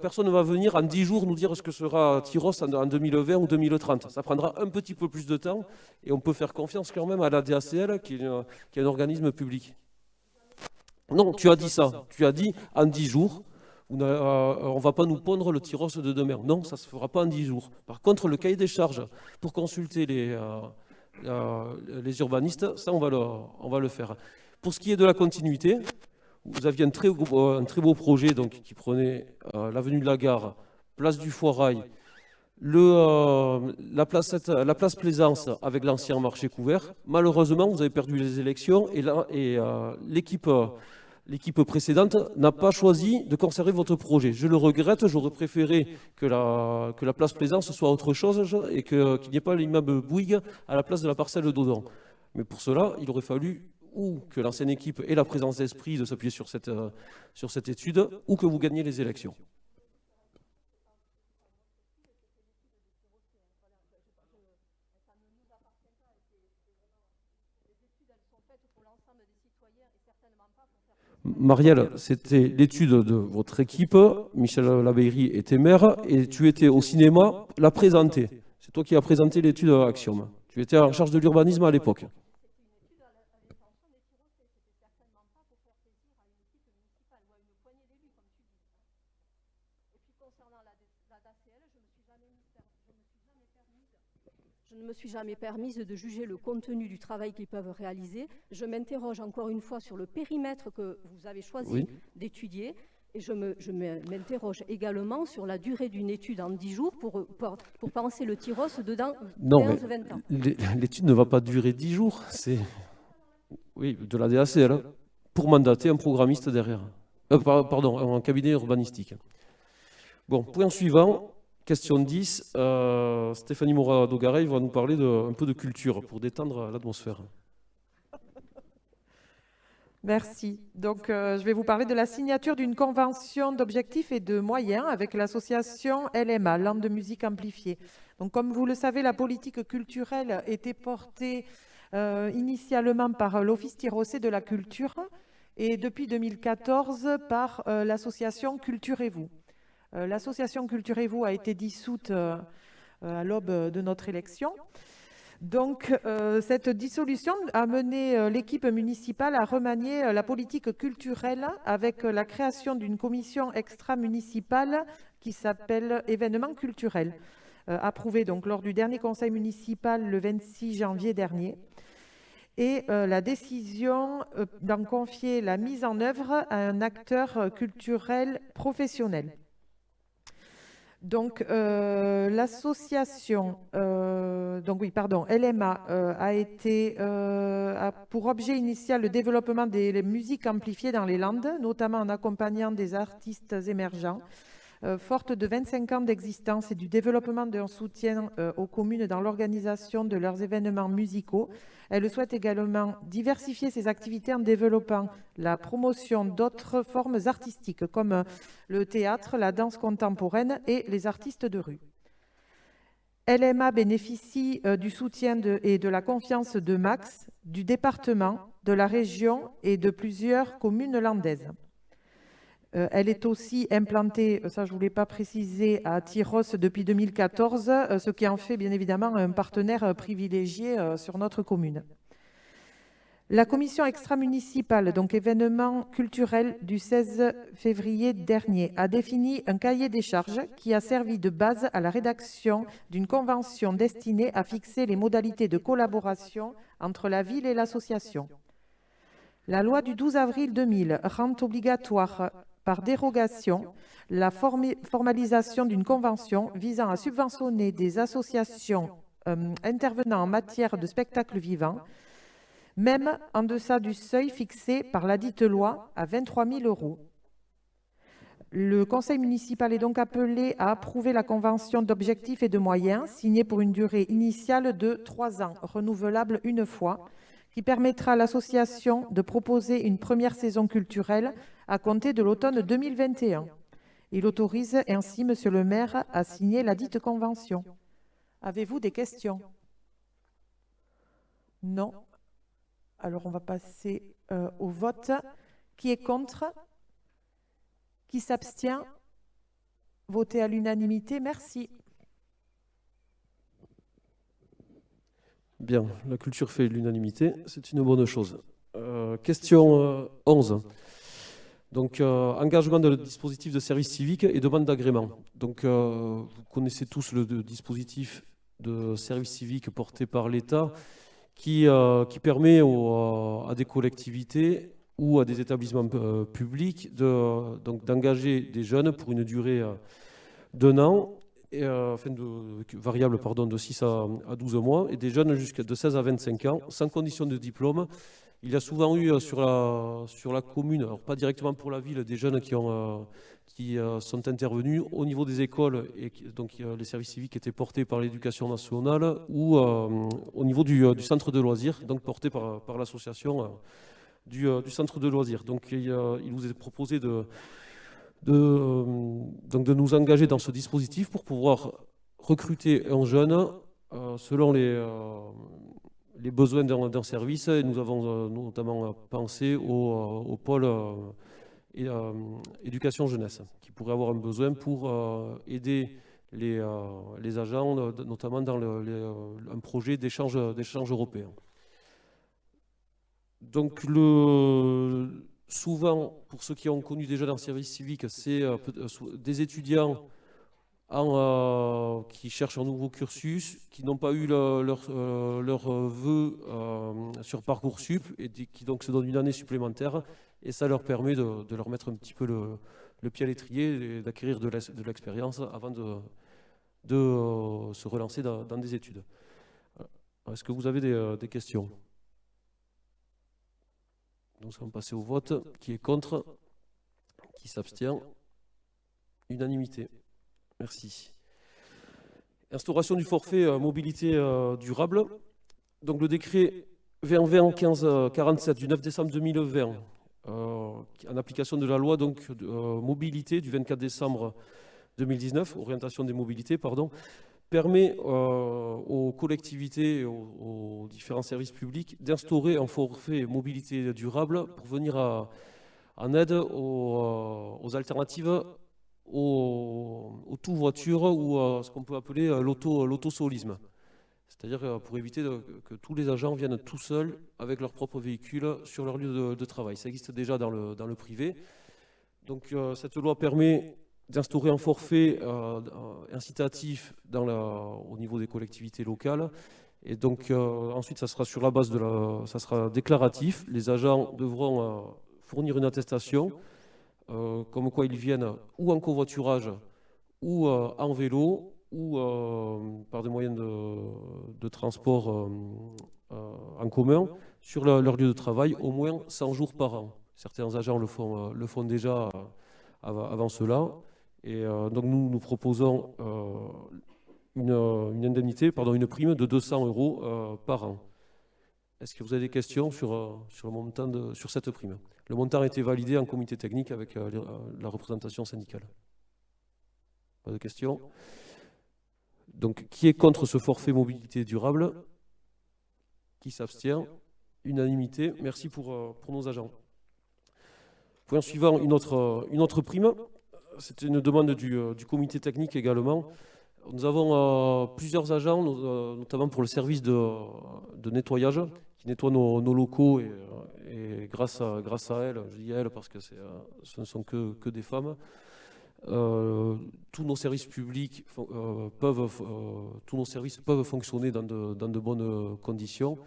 [SPEAKER 1] personne ne va venir en 10 jours nous dire ce que sera Tyrosse en 2020 ou 2030. Ça prendra un petit peu plus de temps et on peut faire confiance quand même à la DACL qui est un organisme public. Non, tu as dit ça. Tu as dit en 10 jours. On ne va pas nous pondre le Tyrosse de demain. Non, ça ne se fera pas en 10 jours. Par contre, le cahier des charges pour consulter les urbanistes, ça, on va le faire. Pour ce qui est de la continuité, vous aviez un très beau projet donc, qui prenait l'avenue de la Gare, place du Foirail, la place Plaisance avec l'ancien marché couvert. Malheureusement, vous avez perdu les élections et l'équipe précédente n'a pas choisi de conserver votre projet. Je le regrette, j'aurais préféré que la place Plaisance soit autre chose et qu'il n'y ait pas l'immeuble Bouygues à la place de la parcelle d'Odon. Mais pour cela, il aurait fallu ou que l'ancienne équipe ait la présence d'esprit de s'appuyer sur cette étude, ou que vous gagniez les élections. Marielle, c'était l'étude de votre équipe, Michel Labeyrie était maire, et tu étais au cinéma, l'a présenter. C'est toi qui as présenté l'étude Axiom. Tu étais en charge de l'urbanisme à l'époque.
[SPEAKER 5] Je ne me suis jamais permise de juger le contenu du travail qu'ils peuvent réaliser. Je m'interroge encore une fois sur le périmètre que vous avez choisi d'étudier. Et je m'interroge également sur la durée d'une étude en 10 jours pour penser le Tyros dedans 15-20 ans.
[SPEAKER 1] L'étude ne va pas durer 10 jours. C'est de la DACL pour mandater un programmiste derrière. Pardon, un cabinet urbanistique. Bon, point suivant, question 10. Stéphanie Moura-Dogareil va nous parler un peu de culture pour détendre l'atmosphère.
[SPEAKER 4] Merci. Donc, je vais vous parler de la signature d'une convention d'objectifs et de moyens avec l'association LMA, Land de musique amplifiée. Donc, comme vous le savez, la politique culturelle était portée initialement par l'Office Tyrossais de la culture et depuis 2014 par l'association Culturez-vous. L'association Culturez-vous a été dissoute à l'aube de notre élection. Donc, cette dissolution a mené l'équipe municipale à remanier la politique culturelle avec la création d'une commission extra-municipale qui s'appelle événements culturels, approuvée donc lors du dernier conseil municipal le 26 janvier dernier. Et la décision d'en confier la mise en œuvre à un acteur culturel professionnel. Donc, l'association, LMA a pour objet initial le développement des musiques amplifiées dans les Landes, notamment en accompagnant des artistes émergents. Forte de 25 ans d'existence et du développement d'un soutien aux communes dans l'organisation de leurs événements musicaux, elle souhaite également diversifier ses activités en développant la promotion d'autres formes artistiques comme le théâtre, la danse contemporaine et les artistes de rue. LMA bénéficie du soutien et de la confiance de Max, du département, de la région et de plusieurs communes landaises. Elle est aussi implantée, ça je ne voulais pas préciser, à Tyros depuis 2014, ce qui en fait bien évidemment un partenaire privilégié sur notre commune. La commission extra-municipale, donc événement culturel du 16 février dernier, a défini un cahier des charges qui a servi de base à la rédaction d'une convention destinée à fixer les modalités de collaboration entre la ville et l'association. La loi du 12 avril 2000 rend obligatoire par dérogation la formalisation d'une convention visant à subventionner des associations intervenant en matière de spectacle vivant, même en deçà du seuil fixé par ladite loi à 23 000 €. Le conseil municipal est donc appelé à approuver la convention d'objectifs et de moyens signée pour une durée initiale de 3 ans, renouvelable une fois, qui permettra à l'association de proposer une première saison culturelle à compter de l'automne 2021. Il autorise ainsi Monsieur le maire à signer ladite convention. Avez-vous des questions? Non. Alors on va passer au vote. Qui est contre? Qui s'abstient? Voté à l'unanimité, merci.
[SPEAKER 1] Bien, la culture fait l'unanimité, c'est une bonne chose. Question 11. Donc, engagement de dispositif de service civique et demande d'agrément. Donc, vous connaissez tous le dispositif de service civique porté par l'État qui permet à des collectivités ou à des établissements publics d'engager des jeunes pour une durée d'1 an, variable de 6 à 12 mois, et des jeunes de 16 à 25 ans, sans condition de diplôme. Il y a souvent eu sur la commune, alors pas directement pour la ville, des jeunes qui sont intervenus au niveau des écoles, et donc les services civiques étaient portés par l'éducation nationale, ou au niveau du centre de loisirs, donc porté par l'association du centre de loisirs. Donc il vous est proposé de nous engager dans ce dispositif pour pouvoir recruter un jeune selon les besoins d'un service. Et nous avons notamment pensé au pôle éducation jeunesse, qui pourrait avoir un besoin pour aider les agents, notamment dans un projet d'échange européen. Donc souvent, pour ceux qui ont connu déjà dans le service civique, c'est des étudiants qui cherchent un nouveau cursus, qui n'ont pas eu leur vœu sur Parcoursup et qui donc se donnent une année supplémentaire. Et ça leur permet de leur mettre un petit peu le pied à l'étrier et d'acquérir de l'expérience avant de se relancer dans des études. Est-ce que vous avez des questions? Nous allons passer au vote. Qui est contre? Qui s'abstient? Unanimité. Merci. Instauration du forfait mobilité durable. Donc le décret 2020-1547 du 9 décembre 2020, en application de la loi donc, mobilité du 24 décembre 2019, orientation des mobilités, pardon, permet aux collectivités et aux différents services publics d'instaurer un forfait mobilité durable pour venir en aide aux alternatives au tout-voiture ou à ce qu'on peut appeler l'autosolisme. C'est-à-dire pour éviter que tous les agents viennent tout seuls avec leur propre véhicule sur leur lieu de travail. Ça existe déjà dans le privé. Donc cette loi permet d'instaurer un forfait incitatif au niveau des collectivités locales. Et donc ensuite, ça sera sur la base ça sera déclaratif. Les agents devront fournir une attestation comme quoi ils viennent ou en covoiturage ou en vélo ou par des moyens de transport en commun sur leur lieu de travail au moins 100 jours par an. Certains agents le font déjà avant cela. Et donc nous proposons une indemnité, une prime de 200 € par an. Est-ce que vous avez des questions sur le montant sur cette prime? Le montant a été validé en comité technique avec la représentation syndicale. Pas de questions? Donc, qui est contre ce forfait mobilité durable? Qui s'abstient? Unanimité. Merci pour nos agents. Point suivant, une autre prime. C'était une demande du comité technique également. Nous avons plusieurs agents, notamment pour le service de nettoyage, qui nettoient nos locaux et grâce à elle, je dis elle parce que ce ne sont que des femmes, tous nos services publics tous nos services peuvent fonctionner dans de bonnes conditions.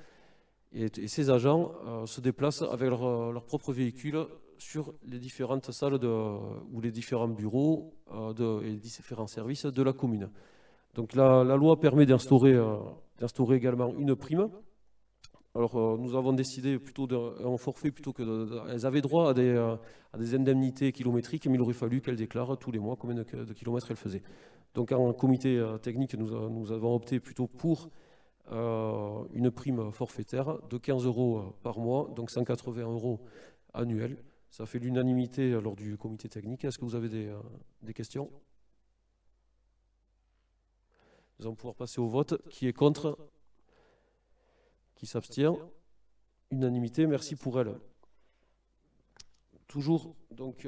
[SPEAKER 1] Et ces agents se déplacent avec leur propre véhicule sur les différentes salles ou les différents bureaux et les différents services de la commune. Donc la loi permet d'instaurer également une prime. Alors nous avons décidé plutôt d'un forfait plutôt que elles avaient droit à des indemnités kilométriques, mais il aurait fallu qu'elles déclarent tous les mois combien de kilomètres elles faisaient. Donc en comité technique, nous avons opté plutôt pour une prime forfaitaire de 15 € par mois, donc 180 € annuels. Ça fait l'unanimité lors du comité technique. Est-ce que vous avez des questions? Nous allons pouvoir passer au vote. Qui est contre? Qui s'abstient? Unanimité. Merci pour elle. Toujours donc,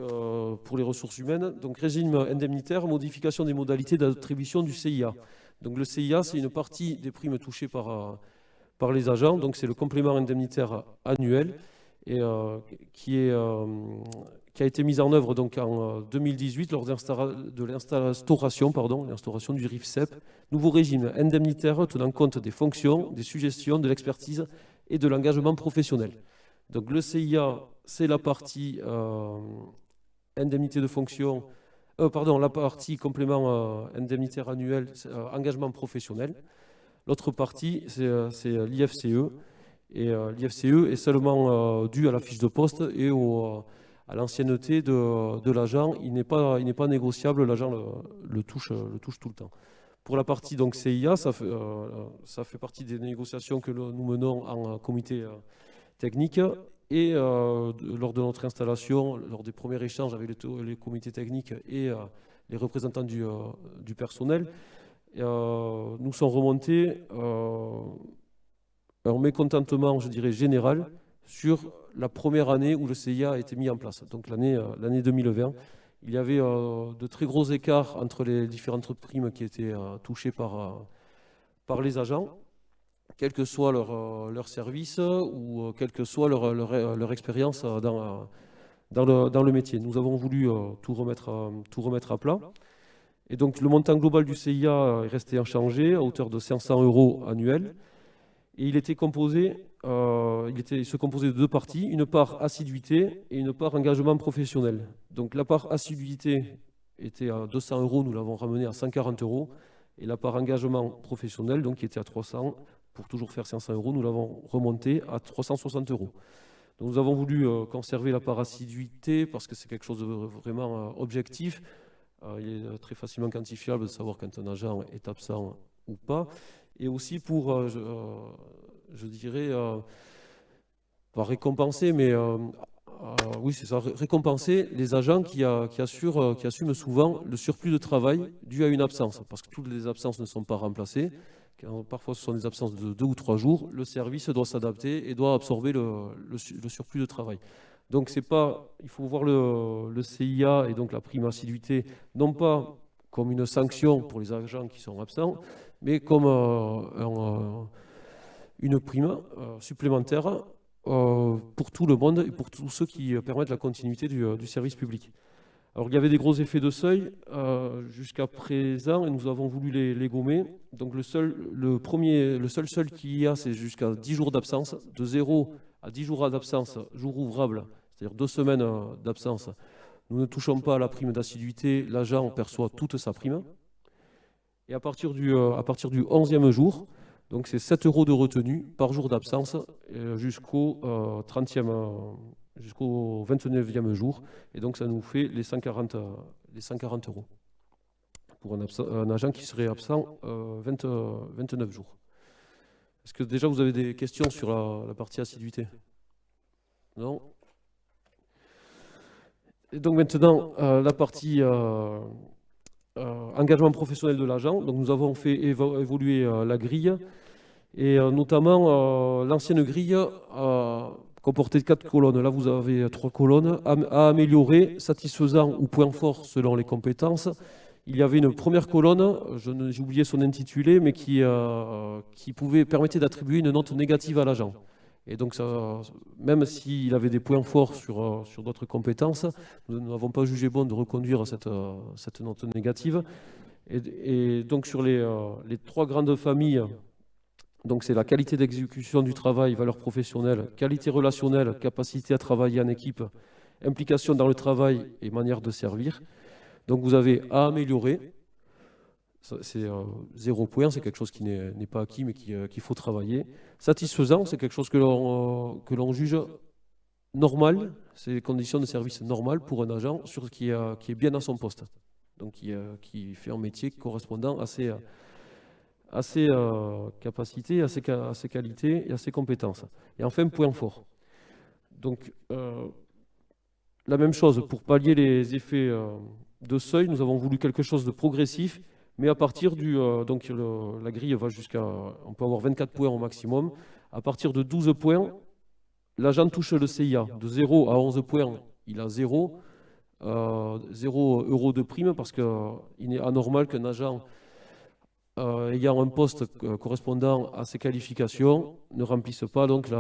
[SPEAKER 1] pour les ressources humaines, donc régime indemnitaire, modification des modalités d'attribution du CIA. Donc le CIA, c'est une partie des primes touchées par les agents, donc c'est le complément indemnitaire annuel et qui a été mise en œuvre donc en 2018 lors de l'instauration du RIFSEP, nouveau régime indemnitaire tenant compte des fonctions, des suggestions, de l'expertise et de l'engagement professionnel. Donc le CIA, c'est la partie indemnité de fonction, la partie complément indemnitaire annuel, engagement professionnel. L'autre partie, c'est l'IFCE. Et l'IFCE est seulement dû à la fiche de poste et à l'ancienneté de l'agent. Il n'est pas négociable, l'agent le touche tout le temps. Pour la partie donc CIA, ça fait partie des négociations que nous menons en comité technique. Et lors de notre installation, lors des premiers échanges avec les comités techniques et les représentants du personnel, nous sommes remontés un mécontentement, je dirais, général sur la première année où le CIA a été mis en place, donc l'année 2020. Il y avait de très gros écarts entre les différentes primes qui étaient touchées par les agents, quel que soit leur service ou quelle que soit leur expérience dans le métier. Nous avons voulu tout remettre à plat. Et donc le montant global du CIA est resté inchangé à hauteur de 500 € annuels. Et il se composait de deux parties, une part assiduité et une part engagement professionnel. Donc la part assiduité était à 200 €, nous l'avons ramené à 140 €. Et la part engagement professionnel, donc qui était à 300, pour toujours faire 500 €, nous l'avons remonté à 360 €. Donc nous avons voulu conserver la part assiduité parce que c'est quelque chose de vraiment objectif. Il est très facilement quantifiable de savoir quand un agent est absent ou pas. Et aussi pour, je dirais, pas récompenser, mais oui, c'est ça, récompenser les agents qui assument souvent le surplus de travail dû à une absence. Parce que toutes les absences ne sont pas remplacées. Parfois, ce sont des absences de 2 ou 3 jours. Le service doit s'adapter et doit absorber le surplus de travail. Donc, il faut voir le CIA et donc la prime assiduité, non pas comme une sanction pour les agents qui sont absents, mais comme une prime supplémentaire pour tout le monde et pour tous ceux qui permettent la continuité du service public. Alors, il y avait des gros effets de seuil jusqu'à présent et nous avons voulu les gommer. Donc, le seul seuil qu'il y a, c'est jusqu'à 10 jours d'absence. De 0 à 10 jours d'absence, jour ouvrable, c'est-à-dire 2 semaines d'absence, nous ne touchons pas à la prime d'assiduité. L'agent perçoit toute sa prime. Et à partir du 11e jour, donc c'est 7 € de retenue par jour d'absence jusqu'au 29e jour. Et donc ça nous fait les 140 € pour un agent qui serait absent 29 jours. Est-ce que déjà vous avez des questions sur la partie assiduité? Non? Et donc maintenant, la partie engagement professionnel de l'agent. Donc nous avons fait évoluer la grille et notamment l'ancienne grille comportait 4 colonnes. Là vous avez 3 colonnes. À améliorer, satisfaisant ou point fort selon les compétences. Il y avait une première colonne, j'ai oublié son intitulé, mais qui permettait d'attribuer une note négative à l'agent. Et donc, ça, même s'il avait des points forts sur d'autres compétences, nous n'avons pas jugé bon de reconduire cette note négative. Et donc, sur les 3 grandes familles, donc c'est la qualité d'exécution du travail, valeur professionnelle, qualité relationnelle, capacité à travailler en équipe, implication dans le travail et manière de servir. Donc, vous avez à améliorer. C'est 0 point, c'est quelque chose qui n'est pas acquis, mais qu'il faut travailler. Satisfaisant, c'est quelque chose que l'on juge normal, c'est les conditions de service normales pour un agent qui est bien à son poste, donc qui fait un métier correspondant à ses capacités, à ses qualités et à ses compétences. Et enfin, point fort. Donc, la même chose, pour pallier les effets de seuil, nous avons voulu quelque chose de progressif. Mais à partir donc la grille va on peut avoir 24 points au maximum. À partir de 12 points, l'agent touche le CIA. De 0 à 11 points, il a 0 € de prime parce qu'il est anormal qu'un agent ayant un poste correspondant à ses qualifications ne remplisse pas donc n'est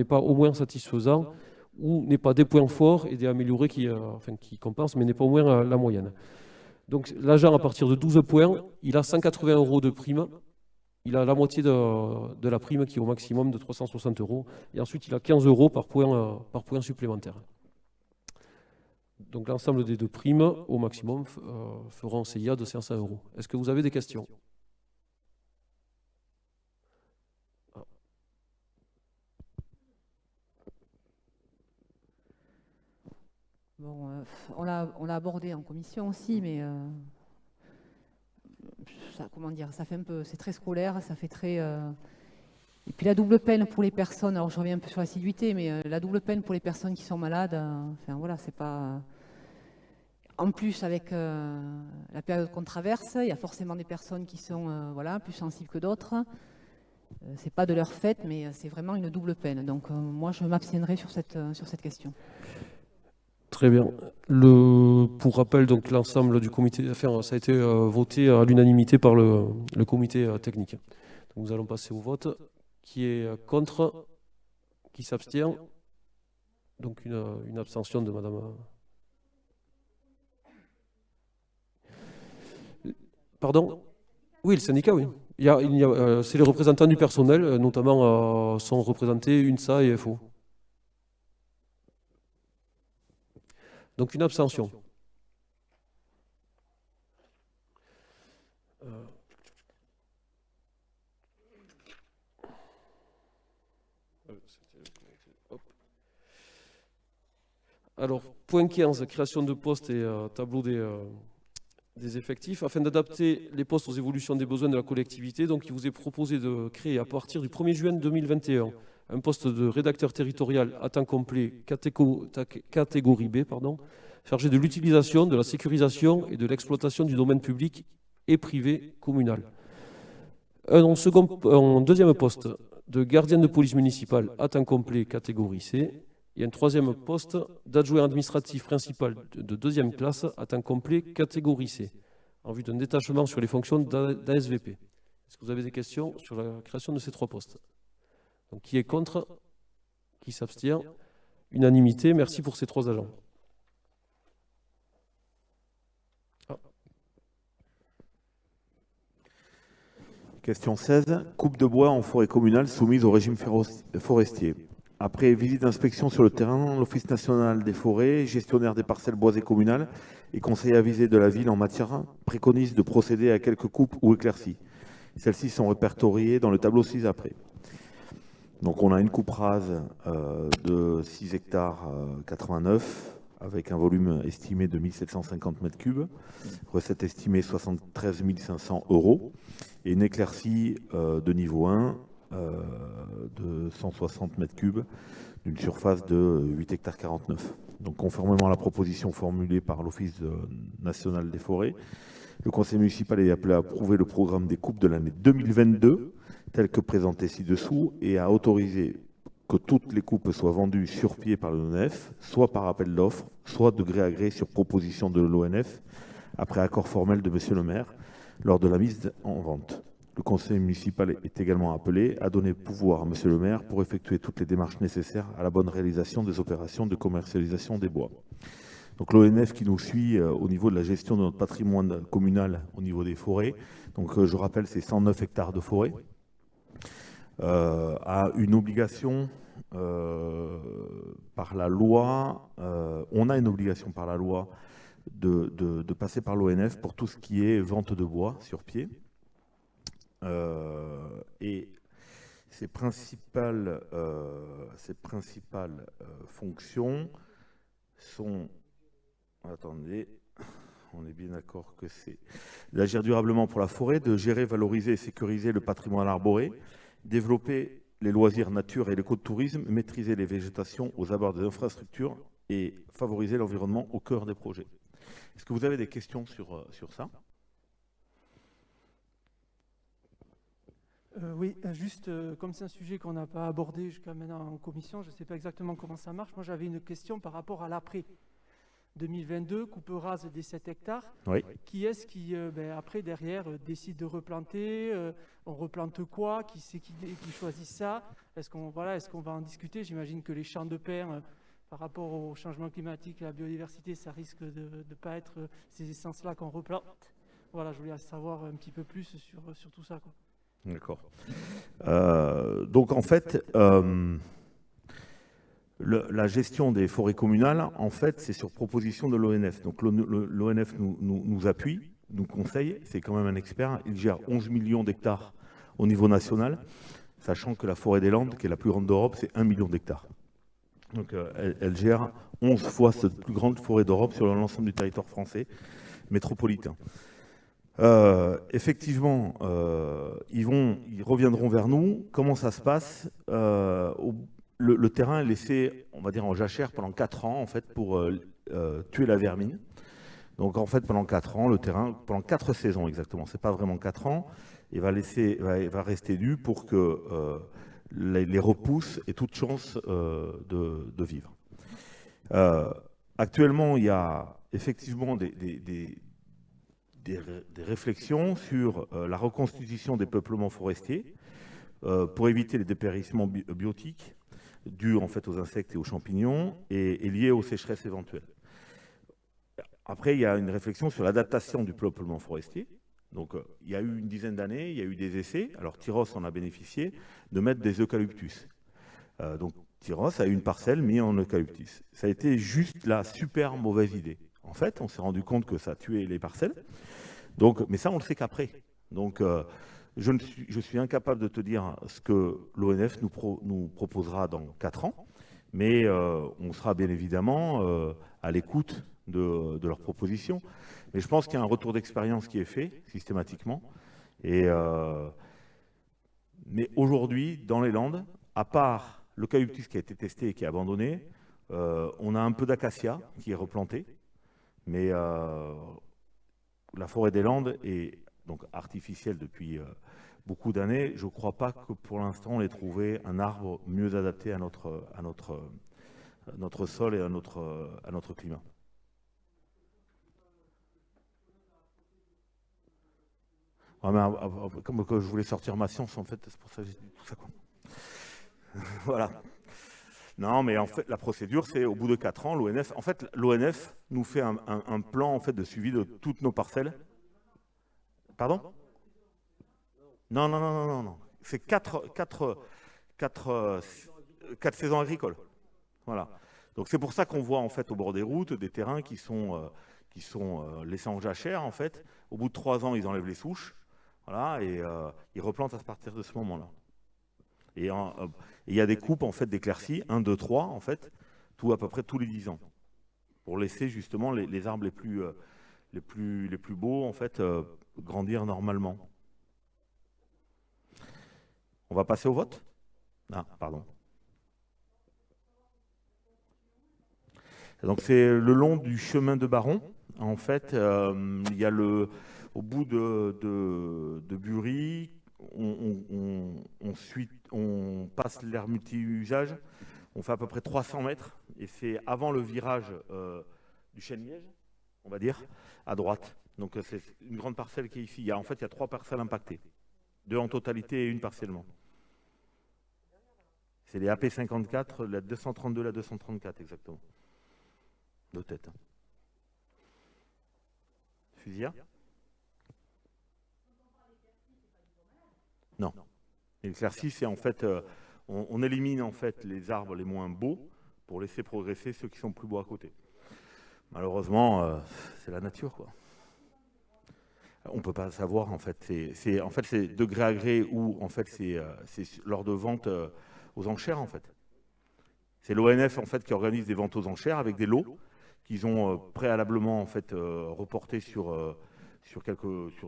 [SPEAKER 1] pas au moins satisfaisant ou n'est pas des points forts et des améliorés qui compensent, mais n'est pas au moins la moyenne. Donc l'agent, à partir de 12 points, il a 180 € de prime. Il a la moitié de la prime qui est au maximum de 360 €. Et ensuite, il a 15 € par point supplémentaire. Donc l'ensemble des 2 primes, au maximum, feront un CIA de 500 €. Est-ce que vous avez des questions?
[SPEAKER 6] Bon, on l'a abordé en commission aussi, mais comment dire, ça fait un peu, c'est très scolaire, ça fait très. Et puis la double peine pour les personnes. Alors je reviens un peu sur l'assiduité, mais la double peine pour les personnes qui sont malades. Enfin voilà, c'est pas. En plus, avec la période qu'on traverse, il y a forcément des personnes qui sont plus sensibles que d'autres. C'est pas de leur fait, mais c'est vraiment une double peine. Donc moi, je m'abstiendrai sur cette question.
[SPEAKER 1] Très bien. Pour rappel, donc l'ensemble du comité d'affaires, ça a été voté à l'unanimité par le comité technique. Donc, nous allons passer au vote. Qui est contre? Qui s'abstient? Donc une abstention de Madame. Pardon? Oui, le syndicat, oui. C'est les représentants du personnel, notamment sont représentés UNSA et FO. Donc une abstention. Alors, point 15, création de postes et tableau des effectifs. Afin d'adapter les postes aux évolutions des besoins de la collectivité, donc il vous est proposé de créer à partir du 1er juin 2021 un poste de rédacteur territorial à temps complet catégorie B, chargé de l'utilisation, de la sécurisation et de l'exploitation du domaine public et privé communal. Un deuxième poste de gardien de police municipale à temps complet catégorie C. Et un troisième poste d'adjoint administratif principal de deuxième classe à temps complet catégorie C, en vue d'un détachement sur les fonctions d'ASVP. Est-ce que vous avez des questions sur la création de ces trois postes? Donc, qui est contre? Qui s'abstient? Unanimité. Merci pour ces trois agents.
[SPEAKER 7] Question 16. Coupe de bois en forêt communale soumise au régime forestier. Après visite d'inspection sur le terrain, l'Office national des forêts, gestionnaire des parcelles boisées communales et conseiller avisé de la ville en matière, préconise de procéder à quelques coupes ou éclaircies. Celles-ci sont répertoriées dans le tableau ci-après. Donc on a une coupe rase de 6 hectares 89 avec un volume estimé de 1750 m3, recette estimée 73 500 €, et une éclaircie de niveau 1 de 160 m3 d'une surface de 8 hectares 49. Donc conformément à la proposition formulée par l'Office national des forêts, le conseil municipal est appelé à approuver le programme des coupes de l'année 2022 tel que présenté ci-dessous et à autoriser que toutes les coupes soient vendues sur pied par l'ONF, soit par appel d'offres, soit de gré à gré sur proposition de l'ONF, après accord formel de monsieur le maire, lors de la mise en vente. Le conseil municipal est également appelé à donner pouvoir à monsieur le maire pour effectuer toutes les démarches nécessaires à la bonne réalisation des opérations de commercialisation des bois. Donc l'ONF qui nous suit au niveau de la gestion de notre patrimoine communal au niveau des forêts, donc je rappelle c'est 109 hectares de forêt, a une obligation par la loi, on a une obligation par la loi de passer par l'ONF pour tout ce qui est vente de bois sur pied. Et ses principales fonctions sont, attendez, on est bien d'accord que c'est d'agir durablement pour la forêt, de gérer, valoriser et sécuriser le patrimoine arboré, développer les loisirs nature et l'écotourisme, maîtriser les végétations aux abords des infrastructures et favoriser l'environnement au cœur des projets. Est-ce que vous avez des questions sur ça?
[SPEAKER 8] Oui, juste comme c'est un sujet qu'on n'a pas abordé jusqu'à maintenant en commission, je ne sais pas exactement comment ça marche. Moi, j'avais une question par rapport à l'après 2022, coupe rase des 7 hectares.
[SPEAKER 7] Oui.
[SPEAKER 8] Qui est-ce qui, après, derrière, décide de replanter? On replante quoi? Qui c'est qui choisit ça? Est-ce qu'on va en discuter? J'imagine que les champs de pin, par rapport au changement climatique et à la biodiversité, ça risque de ne pas être ces essences-là qu'on replante. Voilà, je voulais savoir un petit peu plus sur tout ça, quoi.
[SPEAKER 7] D'accord. Donc en fait, la gestion des forêts communales, en fait, c'est sur proposition de l'ONF. Donc l'ONF nous appuie, nous conseille, c'est quand même un expert. Il gère 11 millions d'hectares au niveau national, sachant que la forêt des Landes, qui est la plus grande d'Europe, c'est 1 million d'hectares. Donc elle gère 11 fois cette plus grande forêt d'Europe sur l'ensemble du territoire français métropolitain. Effectivement, ils reviendront vers nous. Comment ça se passe? Le terrain est laissé, on va dire, en jachère pendant 4 ans, en fait, pour tuer la vermine. Donc, en fait, pendant 4 ans, le terrain, pendant 4 saisons exactement, c'est pas vraiment 4 ans, il va rester nu pour que les repousses aient toute chance de vivre. Actuellement, il y a effectivement des réflexions sur la reconstitution des peuplements forestiers pour éviter les dépérissements biotiques dus en fait aux insectes et aux champignons et liés aux sécheresses éventuelles. Après, il y a une réflexion sur l'adaptation du peuplement forestier. Donc il y a eu une dizaine d'années, il y a eu des essais, alors Tyros en a bénéficié, de mettre des eucalyptus. Donc Tyros a eu une parcelle mise en eucalyptus. Ça a été juste la super mauvaise idée. En fait, on s'est rendu compte que ça tuait les parcelles. Donc, mais ça, on le sait qu'après. Donc je suis incapable de te dire ce que l'ONF nous proposera dans 4 ans, mais on sera bien évidemment à l'écoute de leurs propositions. Mais je pense qu'il y a un retour d'expérience qui est fait systématiquement. Mais aujourd'hui, dans les Landes, à part l'eucalyptus qui a été testé et qui est abandonné, on a un peu d'acacia qui est replanté, mais la forêt des Landes est donc artificielle depuis beaucoup d'années. Je ne crois pas que pour l'instant on ait trouvé un arbre mieux adapté à notre sol et à notre climat. Ah, mais, comme que je voulais sortir ma science, en fait, c'est pour ça que j'ai dit tout ça, quoi. Voilà. Non, mais en fait, la procédure, c'est au bout de 4 ans, l'ONF. En fait, l'ONF nous fait un plan en fait, de suivi de toutes nos parcelles. Pardon ? Non. C'est 4 saisons agricoles. Voilà. Donc c'est pour ça qu'on voit en fait au bord des routes des terrains qui sont laissés en jachère en fait. Au bout de 3 ans, ils enlèvent les souches. Voilà, et ils replantent à partir de ce moment-là. Et il y a des coupes en fait d'éclaircies, 1, 2, 3 en fait, à peu près tous les 10 ans, pour laisser justement les arbres les plus beaux en fait grandir normalement. On va passer au vote ? Ah, pardon. Donc c'est le long du chemin de Baron. En fait, il y a au bout de Bury, on passe l'aire multi-usage, on fait à peu près 300 mètres, et c'est avant le virage du Chêne-Liège, on va dire, à droite. Donc c'est une grande parcelle qui est ici. En fait, il y a 3 parcelles impactées, 2 en totalité et 1 partiellement. C'est les AP 54, la 232, la 234 exactement. De tête. Fusillard ? Non. L'éclaircie, c'est en fait, on élimine en fait les arbres les moins beaux pour laisser progresser ceux qui sont plus beaux à côté. Malheureusement, c'est la nature, quoi. On ne peut pas savoir, en fait. C'est de gré à gré ou en fait c'est lors de ventes aux enchères, en fait. C'est l'ONF en fait qui organise des ventes aux enchères avec des lots qu'ils ont préalablement en fait reportés sur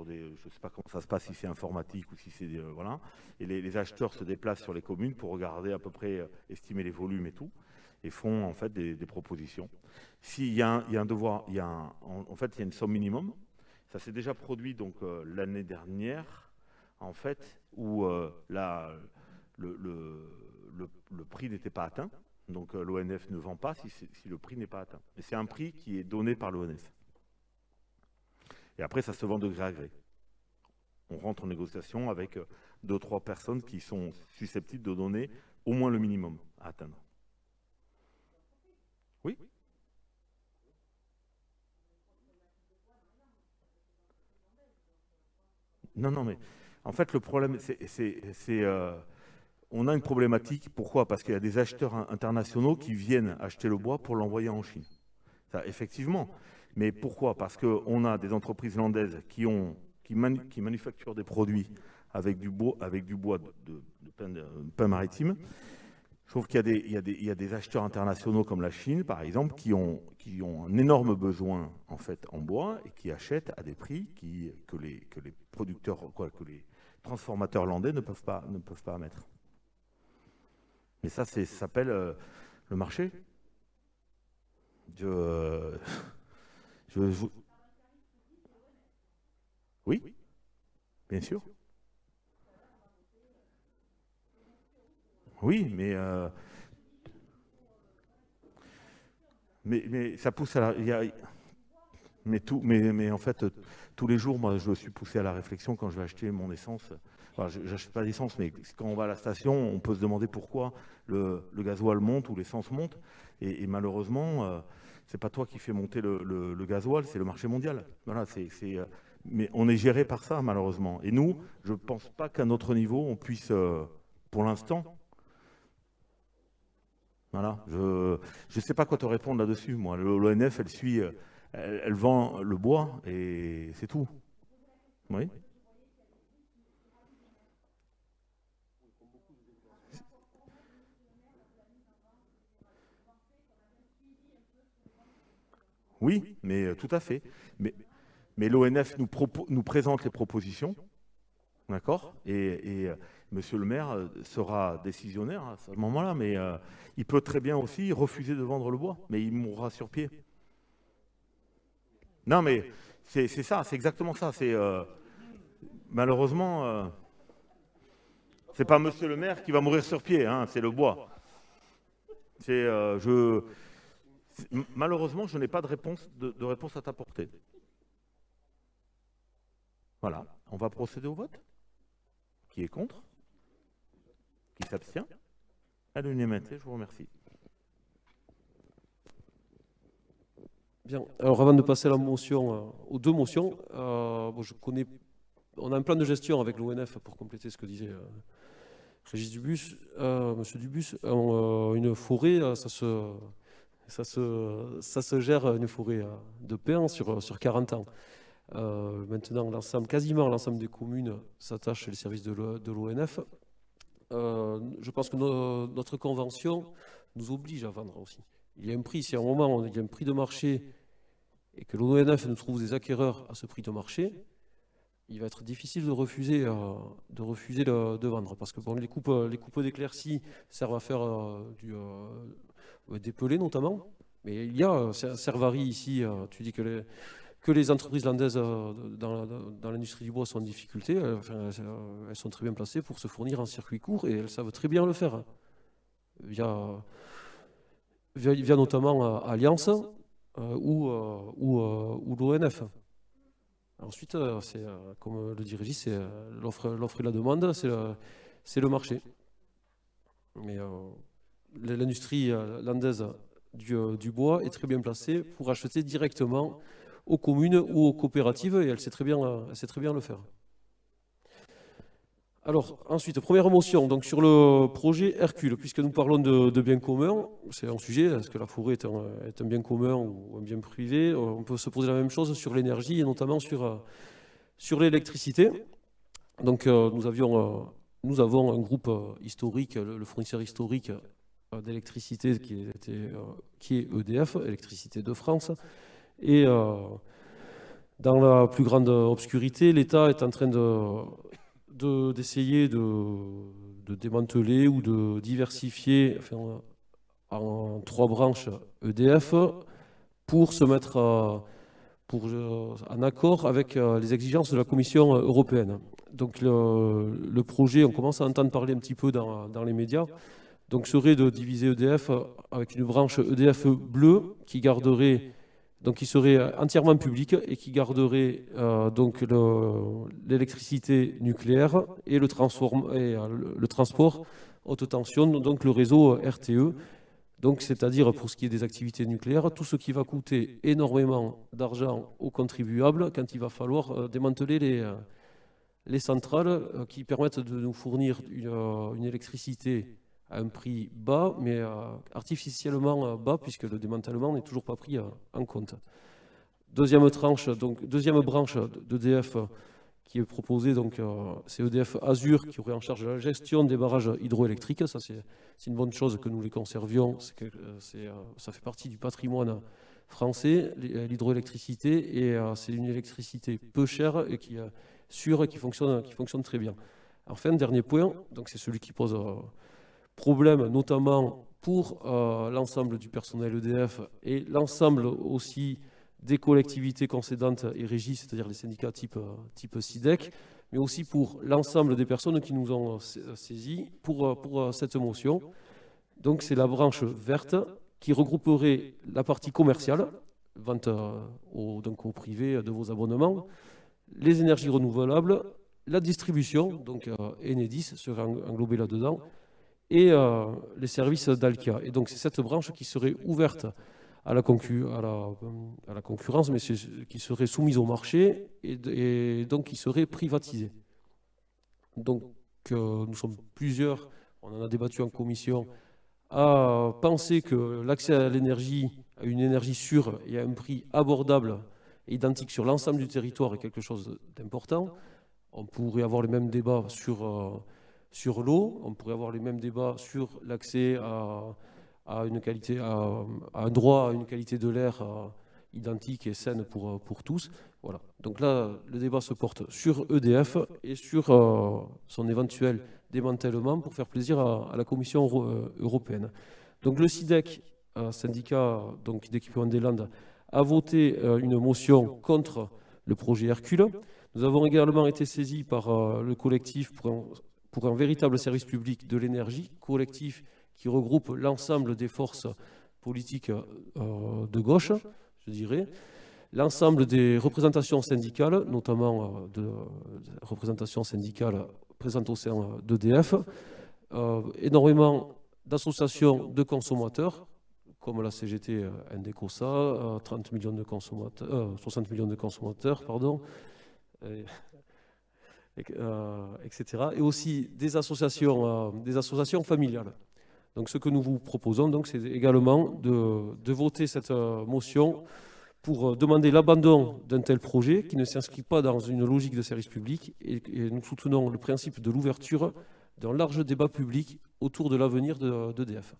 [SPEAKER 7] des, je ne sais pas comment ça se passe, si c'est informatique ou si c'est voilà. Et les acheteurs se déplacent sur les communes pour regarder à peu près, estimer les volumes et tout, et font en fait des propositions. S'il y a un devoir, en fait il y a une somme minimum. Ça s'est déjà produit donc l'année dernière, en fait, où le prix n'était pas atteint. Donc l'ONF ne vend pas si le prix n'est pas atteint. Et c'est un prix qui est donné par l'ONF. Et après, ça se vend de gré à gré. On rentre en négociation avec 2 ou 3 personnes qui sont susceptibles de donner au moins le minimum à atteindre. Oui ? Non, mais en fait, le problème, on a une problématique. Pourquoi ? Parce qu'il y a des acheteurs internationaux qui viennent acheter le bois pour l'envoyer en Chine. Ça, effectivement. Mais pourquoi ? Parce qu'on a des entreprises landaises qui manufacturent des produits avec du bois de pin maritime. Je trouve qu'il y a des acheteurs internationaux comme la Chine, par exemple, qui ont un énorme besoin en fait en bois et qui achètent à des prix que les producteurs, que les transformateurs landais ne peuvent pas mettre. Mais ça s'appelle le marché. Oui, bien sûr. Oui, mais ça pousse à la... Mais en fait, tous les jours, moi, je suis poussé à la réflexion quand je vais acheter mon essence. Enfin, je n'achète pas d'essence, mais quand on va à la station, on peut se demander pourquoi le gasoil monte ou l'essence monte. Et malheureusement, c'est pas toi qui fais monter le gasoil, c'est le marché mondial. Voilà, mais on est géré par ça, malheureusement. Et nous, je ne pense pas qu'à notre niveau, on puisse, pour l'instant... Voilà, je ne sais pas quoi te répondre là-dessus, moi. L'ONF, elle suit, elle vend le bois et c'est tout. Oui. Oui, mais tout à fait. Mais l'ONF nous présente les propositions, d'accord ? Et monsieur le maire sera décisionnaire à ce moment-là, mais il peut très bien aussi refuser de vendre le bois, mais il mourra sur pied. Non, mais c'est ça, c'est exactement ça. Malheureusement, c'est pas monsieur le maire qui va mourir sur pied, hein, c'est le bois. Malheureusement, je n'ai pas de réponse à t'apporter. Voilà, on va procéder au vote. Qui est contre? Qui s'abstient? À l'unanimité, je vous remercie.
[SPEAKER 1] Bien, alors avant de passer à la motion, aux deux motions, on a un plan de gestion avec l'ONF pour compléter ce que disait Régis Dubus, monsieur Dubus. Une forêt, ça se gère, une forêt de pins sur 40 ans. Maintenant, quasiment l'ensemble des communes s'attachent les services de l'ONF. Je pense que notre convention nous oblige à vendre aussi. Il y a un prix, si à un moment il y a un prix de marché et que l'ONF nous trouve des acquéreurs à ce prix de marché, il va être difficile de refuser de vendre. Parce que bon, les coupes d'éclaircies servent à faire des pelés notamment. Mais il y a Servari ici, tu dis que les entreprises landaises dans l'industrie du bois sont en difficulté, elles sont très bien placées pour se fournir en circuit court et elles savent très bien le faire. Via notamment Alliance ou l'ONF. Ensuite, comme le dit Régis, c'est l'offre et la demande, c'est le marché. Mais l'industrie landaise du bois est très bien placée pour acheter directement aux communes ou aux coopératives et elle sait très bien le faire. Alors, ensuite, première motion, donc sur le projet Hercule, puisque nous parlons de biens communs, c'est un sujet, est-ce que la forêt est un bien commun ou un bien privé? On peut se poser la même chose sur l'énergie et notamment sur l'électricité. Donc, nous avons un groupe historique, le fournisseur historique d'électricité qui est EDF, Électricité de France. Et dans la plus grande obscurité, l'État est en train d'essayer de démanteler ou de diversifier en 3 branches EDF pour se mettre en accord avec les exigences de la Commission européenne. Donc le projet, on commence à entendre parler un petit peu dans les médias, donc serait de diviser EDF avec une branche EDF bleue qui serait entièrement publique et qui garderait donc l'électricité nucléaire et le transport haute tension, donc le réseau RTE. Donc, c'est-à-dire pour ce qui est des activités nucléaires, tout ce qui va coûter énormément d'argent aux contribuables quand il va falloir démanteler les centrales qui permettent de nous fournir une électricité à un prix bas, mais artificiellement bas, puisque le démantèlement n'est toujours pas pris en compte. Deuxième branche d'EDF qui est proposée, donc c'est EDF Azur qui aurait en charge la gestion des barrages hydroélectriques. Ça, c'est une bonne chose que nous les conservions. Ça fait partie du patrimoine français, l'hydroélectricité, et c'est une électricité peu chère et qui est sûre et qui fonctionne très bien. Enfin, dernier point, donc c'est celui qui pose problème, notamment pour l'ensemble du personnel EDF et l'ensemble aussi des collectivités concédantes et régies, c'est-à-dire les syndicats type SIDEC, mais aussi pour l'ensemble des personnes qui nous ont saisis pour cette motion. Donc c'est la branche verte qui regrouperait la partie commerciale, vente au privé de vos abonnements, les énergies renouvelables, la distribution, donc Enedis serait englobé là-dedans, et les services d'Alkia. Et donc c'est cette branche qui serait ouverte à la concurrence, mais qui seraient soumises au marché et donc qui seraient privatisées. Donc nous sommes plusieurs, on en a débattu en commission, à penser que l'accès à l'énergie, à une énergie sûre et à un prix abordable et identique sur l'ensemble du territoire est quelque chose d'important. On pourrait avoir les mêmes débats sur l'eau, on pourrait avoir les mêmes débats sur l'accès à un droit à une qualité de l'air identique et saine pour tous. Voilà. Donc là, le débat se porte sur EDF et sur son éventuel démantèlement pour faire plaisir à la Commission européenne. Donc le SIDEC, syndicat d'équipement des Landes, a voté une motion contre le projet Hercule. Nous avons également été saisis par le collectif pour un véritable service public de l'énergie, collectif qui regroupe l'ensemble des forces politiques de gauche, je dirais, l'ensemble des représentations syndicales, notamment de représentations syndicales présentes au sein d'EDF, énormément d'associations de consommateurs, comme la CGT Indecosa, 30 millions de consommateurs, 60 millions de consommateurs, pardon, etc. Et aussi des associations familiales. Donc ce que nous vous proposons, c'est également de voter cette motion pour demander l'abandon d'un tel projet qui ne s'inscrit pas dans une logique de service public et nous soutenons le principe de l'ouverture d'un large débat public autour de l'avenir d'EDF.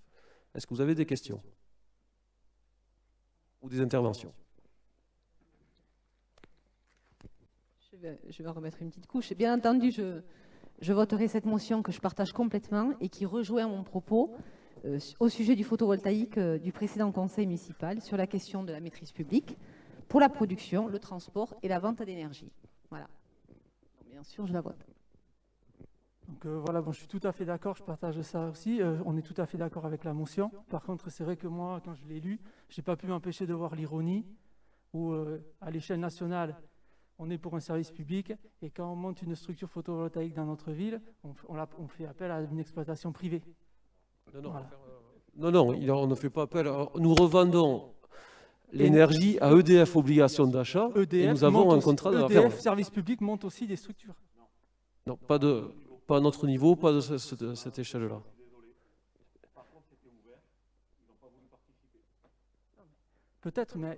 [SPEAKER 1] Est-ce que vous avez des questions ou des interventions?
[SPEAKER 6] Je vais remettre une petite couche. Bien entendu, je voterai cette motion que je partage complètement et qui rejoint mon propos au sujet du photovoltaïque du précédent conseil municipal sur la question de la maîtrise publique pour la production, le transport et la vente d'énergie. Voilà. Bien sûr, je la vote.
[SPEAKER 8] Donc voilà, bon, je suis tout à fait d'accord, je partage ça aussi. On est tout à fait d'accord avec la motion. Par contre, c'est vrai que moi, quand je l'ai lu, je n'ai pas pu m'empêcher de voir l'ironie où, à l'échelle nationale, on est pour un service public et quand on monte une structure photovoltaïque dans notre ville, on fait appel à une exploitation privée.
[SPEAKER 1] Non,
[SPEAKER 8] voilà.
[SPEAKER 1] On ne fait pas appel. Nous revendons l'énergie à EDF obligation d'achat et nous avons un contrat de
[SPEAKER 8] EDF service public monte aussi des structures.
[SPEAKER 1] Non, pas à notre niveau, pas de cette échelle-là.
[SPEAKER 8] Peut-être, mais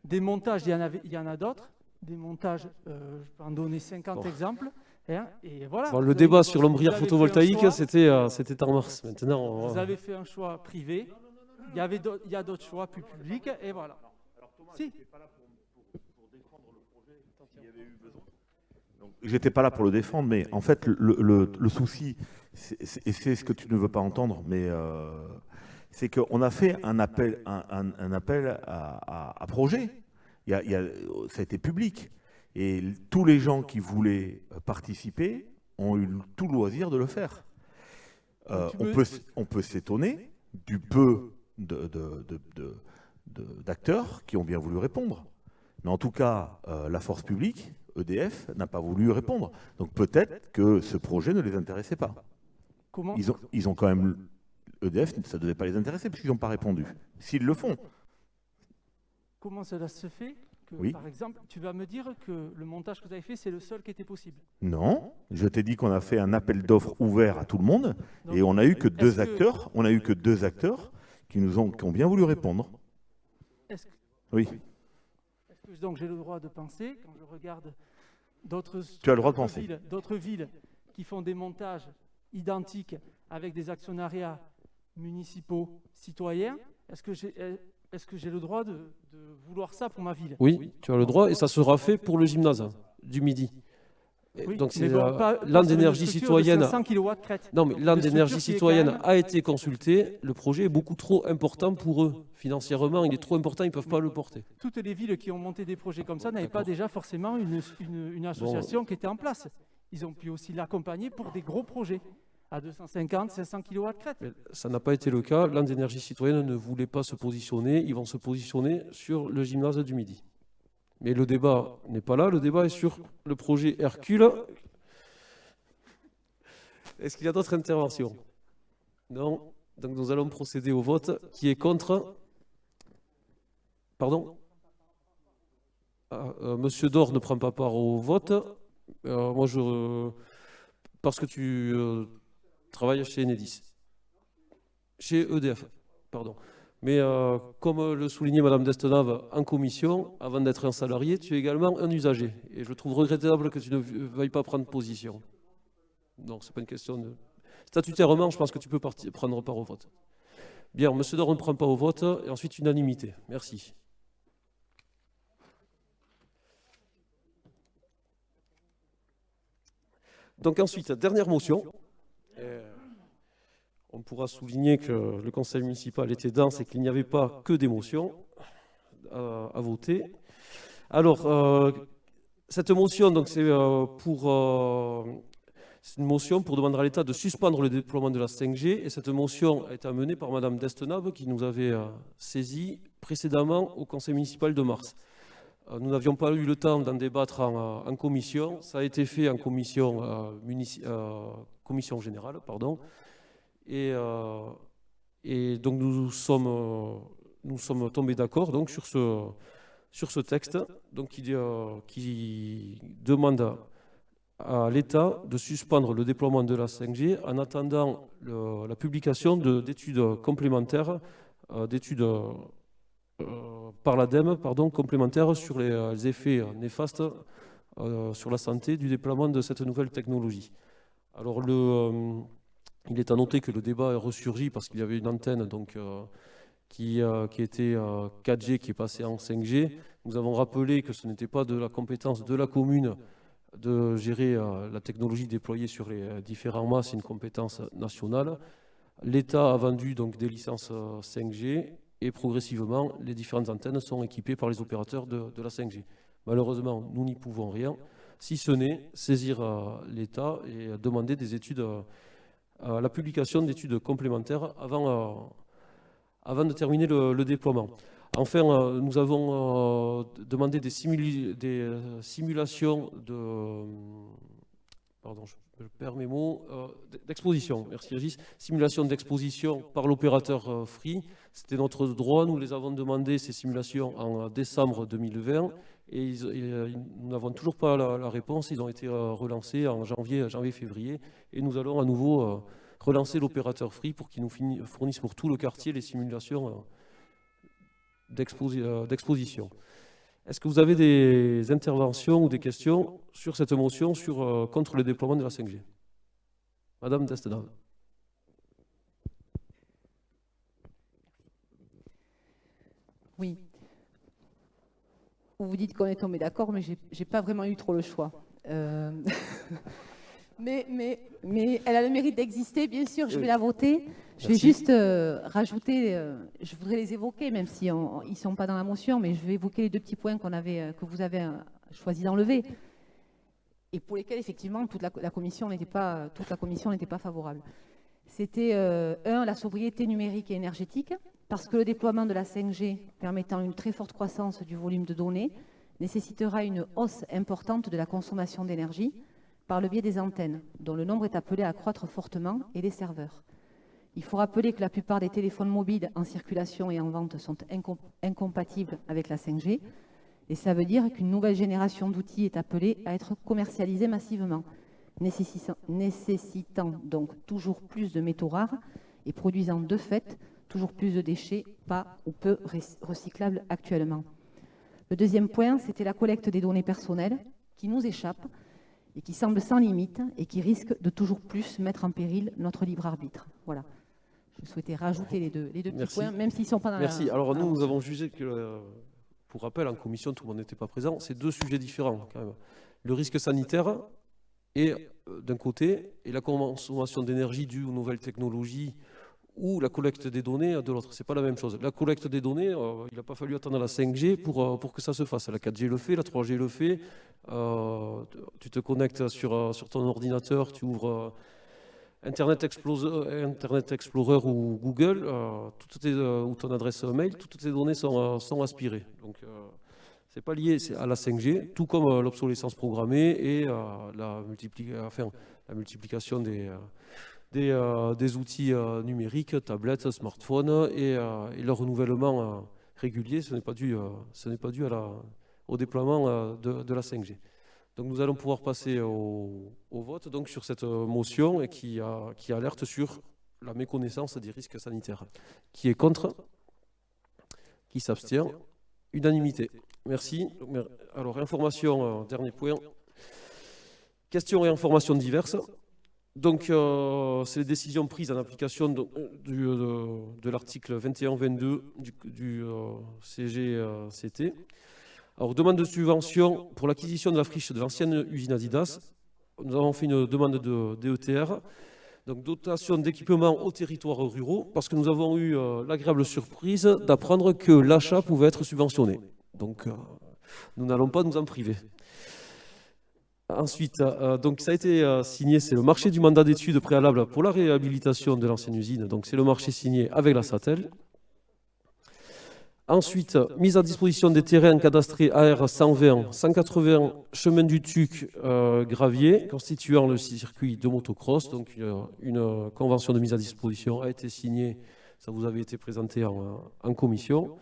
[SPEAKER 8] des montages, il y en a d'autres. Des montages, je peux en donner 50 exemples. Hein, et voilà,
[SPEAKER 1] bon, le débat sur l'ombrière photovoltaïque, c'était en mars. Maintenant,
[SPEAKER 8] vous avez fait un choix privé. Il y a d'autres choix plus publics. Et voilà. Si.
[SPEAKER 7] J'étais pas là pour le défendre, mais en fait, le souci, et c'est ce que tu ne veux pas entendre, mais c'est qu'on a fait un appel à projet. Ça a été public. Et tous les gens qui voulaient participer ont eu tout loisir de le faire. On peut s'étonner du peu d'acteurs qui ont bien voulu répondre. Mais en tout cas, la force publique, EDF, n'a pas voulu répondre. Donc peut-être que ce projet ne les intéressait pas.
[SPEAKER 8] Comment
[SPEAKER 7] ils ont quand même... EDF, ça ne devait pas les intéresser puisqu'ils n'ont pas répondu. S'ils le font.
[SPEAKER 8] Comment cela se fait que,
[SPEAKER 7] oui.
[SPEAKER 8] Par exemple, tu vas me dire que le montage que vous avez fait, c'est le seul qui était possible?
[SPEAKER 7] Non, je t'ai dit qu'on a fait un appel d'offres ouvert à tout le monde. Donc, et on n'a eu que deux acteurs. On n'a eu que deux acteurs qui ont bien voulu répondre. Oui.
[SPEAKER 8] Est-ce que donc j'ai le droit de penser, quand je regarde d'autres villes qui font des montages identiques avec des actionnariats municipaux citoyens, est-ce que j'ai le droit de vouloir ça pour ma ville?
[SPEAKER 1] Oui, tu as le droit et ça sera fait pour le gymnase du Midi.
[SPEAKER 8] Oui,
[SPEAKER 1] donc c'est l'an d'énergie citoyenne. Non, mais l'an d'énergie citoyenne a été consulté. Le projet est beaucoup trop important pour eux. Financièrement, il est trop important, ils ne peuvent pas le porter.
[SPEAKER 8] Toutes les villes qui ont monté des projets comme ça n'avaient pas déjà forcément une association qui était en place. Ils ont pu aussi l'accompagner pour des gros projets à 250, 500 kW crête.
[SPEAKER 1] Mais ça n'a pas été le cas. L'an d'énergie citoyenne ne voulait pas se positionner. Ils vont se positionner sur le gymnase du Midi. Mais le débat n'est pas là, le débat est sur le projet Hercule. Est-ce qu'il y a d'autres interventions? Non. Donc nous allons procéder au vote. Qui est contre? Pardon? Monsieur Dor ne prend pas part au vote. Moi, parce que tu travailles chez Enedis. Chez EDF, pardon. Mais comme le soulignait Madame Destenave en commission, avant d'être un salarié, tu es également un usager. Et je trouve regrettable que tu ne veuilles pas prendre position. Non, ce n'est pas une question de... Statutairement, je pense que tu peux prendre part au vote. Bien, Monsieur Dor ne prend pas au vote, et ensuite unanimité. Merci. Donc ensuite, dernière motion. On pourra souligner que le conseil municipal était dense et qu'il n'y avait pas que des motions à voter. Alors, cette motion, donc, c'est une motion pour demander à l'État de suspendre le déploiement de la 5G. Et cette motion a été amenée par Madame Destenave, qui nous avait saisi précédemment au conseil municipal de mars. Nous n'avions pas eu le temps d'en débattre en commission. Ça a été fait en commission, commission générale, pardon. Et donc nous sommes tombés d'accord donc sur ce texte donc qui demande à l'État de suspendre le déploiement de la 5G en attendant la publication d'études complémentaires, d'études par l'ADEME, complémentaires sur les effets néfastes sur la santé du déploiement de cette nouvelle technologie. Alors il est à noter que le débat est ressurgi parce qu'il y avait une antenne donc, qui était 4G qui est passée en 5G. Nous avons rappelé que ce n'était pas de la compétence de la commune de gérer la technologie déployée sur les différents mâts, c'est une compétence nationale. L'État a vendu donc des licences 5G et progressivement les différentes antennes sont équipées par les opérateurs de la 5G. Malheureusement, nous n'y pouvons rien, si ce n'est saisir l'État et demander des études, la publication d'études complémentaires avant de terminer le déploiement. Enfin, nous avons demandé des simulations de... Pardon, je perds mes mots. D'exposition, merci Régis. Simulation d'exposition par l'opérateur Free. C'était notre droit. Nous les avons demandé, ces simulations, en décembre 2020. Et nous n'avons toujours pas la réponse. Ils ont été relancés en janvier-février. Et nous allons à nouveau relancer l'opérateur Free pour qu'il nous fournisse pour tout le quartier les simulations d'exposition. Est-ce que vous avez des interventions ou des questions sur cette motion contre le déploiement de la 5G? Madame Destenave.
[SPEAKER 6] Oui. Vous dites qu'on est tombé d'accord, mais j'ai pas vraiment eu trop le choix. Mais elle a le mérite d'exister, bien sûr, je vais la voter. Je vais juste rajouter, je voudrais les évoquer, même si ils ne sont pas dans la motion, mais je vais évoquer les deux petits points que vous avez choisi d'enlever et pour lesquels, effectivement, toute la commission n'était pas favorable. C'était, la sobriété numérique et énergétique, parce que le déploiement de la 5G, permettant une très forte croissance du volume de données, nécessitera une hausse importante de la consommation d'énergie par le biais des antennes, dont le nombre est appelé à croître fortement, et des serveurs. Il faut rappeler que la plupart des téléphones mobiles en circulation et en vente sont incompatibles avec la 5G, et ça veut dire qu'une nouvelle génération d'outils est appelée à être commercialisée massivement, nécessitant donc toujours plus de métaux rares et produisant de fait toujours plus de déchets pas ou peu recyclables actuellement. Le deuxième point, c'était la collecte des données personnelles qui nous échappent et qui semble sans limite et qui risque de toujours plus mettre en péril notre libre arbitre. Voilà. Je souhaitais rajouter les deux petits points, même s'ils ne sont pas dans la...
[SPEAKER 1] Merci. Alors nous avons jugé que, pour rappel, en commission, tout le monde n'était pas présent, c'est deux sujets différents quand même. Le risque sanitaire, d'un côté, et la consommation d'énergie due aux nouvelles technologies ou la collecte des données de l'autre. Ce n'est pas la même chose. La collecte des données, il n'a pas fallu attendre la 5G pour que ça se fasse. La 4G le fait, la 3G le fait. Tu te connectes sur ton ordinateur, tu ouvres Internet Explorer ou Google, ou ton adresse mail, toutes tes données sont aspirées. Donc, ce n'est pas lié à la 5G, tout comme l'obsolescence programmée et la multiplication des outils numériques, tablettes, smartphones et leur renouvellement régulier, ce n'est pas dû au déploiement de la 5G. Donc nous allons pouvoir passer au vote donc, sur cette motion et qui alerte sur la méconnaissance des risques sanitaires. Qui est contre? Qui s'abstient? Unanimité. Merci. Alors, information, dernier point. Questions et informations diverses. Donc, c'est les décisions prises en application de l'article 21-22 du CGCT. Alors, demande de subvention pour l'acquisition de la friche de l'ancienne usine Adidas. Nous avons fait une demande de DETR. Donc, dotation d'équipement aux territoires ruraux, parce que nous avons eu l'agréable surprise d'apprendre que l'achat pouvait être subventionné. Donc, nous n'allons pas nous en priver. Ensuite, donc ça a été signé, c'est le marché du mandat d'études préalable pour la réhabilitation de l'ancienne usine. Donc, c'est le marché signé avec la Satel. Ensuite, mise à disposition des terrains cadastrés AR 120, 180 chemin du Tuc gravier, constituant le circuit de motocross. Donc, une convention de mise à disposition a été signée, ça vous avait été présenté en commission.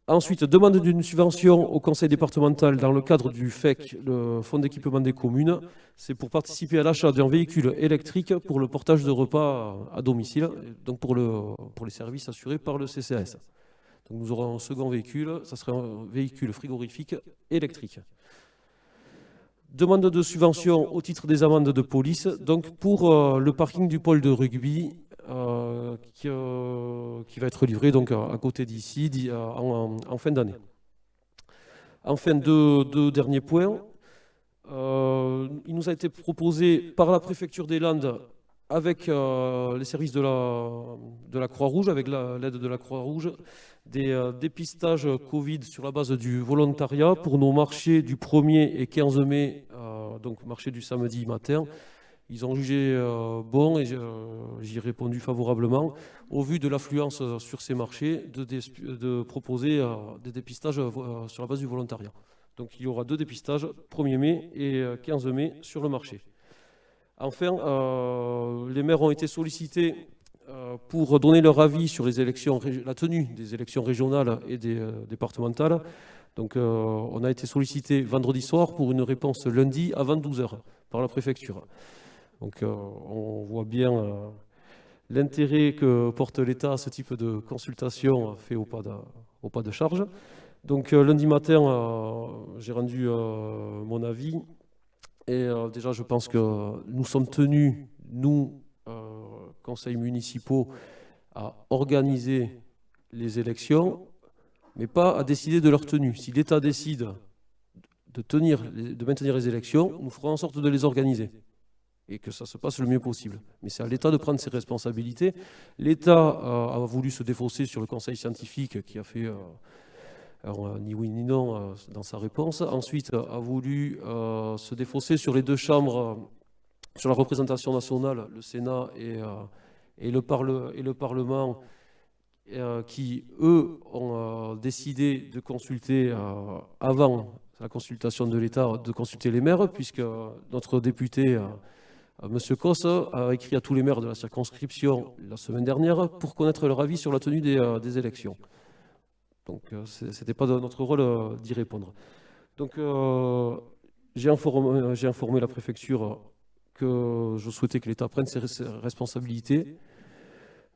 [SPEAKER 1] Ensuite, demande d'une subvention au conseil départemental dans le cadre du FEC, le Fonds d'équipement des communes. C'est pour participer à l'achat d'un véhicule électrique pour le portage de repas à domicile, donc pour les services assurés par le CCAS. Donc nous aurons un second véhicule, ça sera un véhicule frigorifique électrique. Demande de subvention au titre des amendes de police, donc pour le parking du pôle de rugby qui va être livré donc, à côté d'ici en fin d'année. Enfin, deux derniers points. Il nous a été proposé par la préfecture des Landes avec les services de la Croix-Rouge, avec l'aide de la Croix-Rouge, des dépistages Covid sur la base du volontariat pour nos marchés du 1er et 15 mai, donc marché du samedi matin. Ils ont jugé bon, et j'y ai répondu favorablement, au vu de l'affluence sur ces marchés, de proposer des dépistages sur la base du volontariat. Donc il y aura 2 dépistages, 1er mai et 15 mai sur le marché. Enfin, les maires ont été sollicités pour donner leur avis sur les élections, la tenue des élections régionales et départementales. Donc on a été sollicité vendredi soir pour une réponse lundi avant 12h par la préfecture. Donc on voit bien l'intérêt que porte l'État à ce type de consultation fait au pas de charge. Donc lundi matin, j'ai rendu mon avis. Et déjà, je pense que nous sommes tenus, nous, conseils municipaux, à organiser les élections, mais pas à décider de leur tenue. Si l'État décide de maintenir les élections, nous ferons en sorte de les organiser et que ça se passe le mieux possible. Mais c'est à l'État de prendre ses responsabilités. L'État a voulu se défausser sur le conseil scientifique qui a fait... Alors, ni oui ni non dans sa réponse. Ensuite, a voulu se défausser sur les 2 chambres, sur la représentation nationale, le Sénat et le Parlement, qui, eux, ont décidé de consulter, avant la consultation de l'État, de consulter les maires, puisque notre député, M. Cos, a écrit à tous les maires de la circonscription la semaine dernière pour connaître leur avis sur la tenue des élections. Donc, ce n'était pas notre rôle d'y répondre. Donc, j'ai informé la préfecture que je souhaitais que l'État prenne ses responsabilités,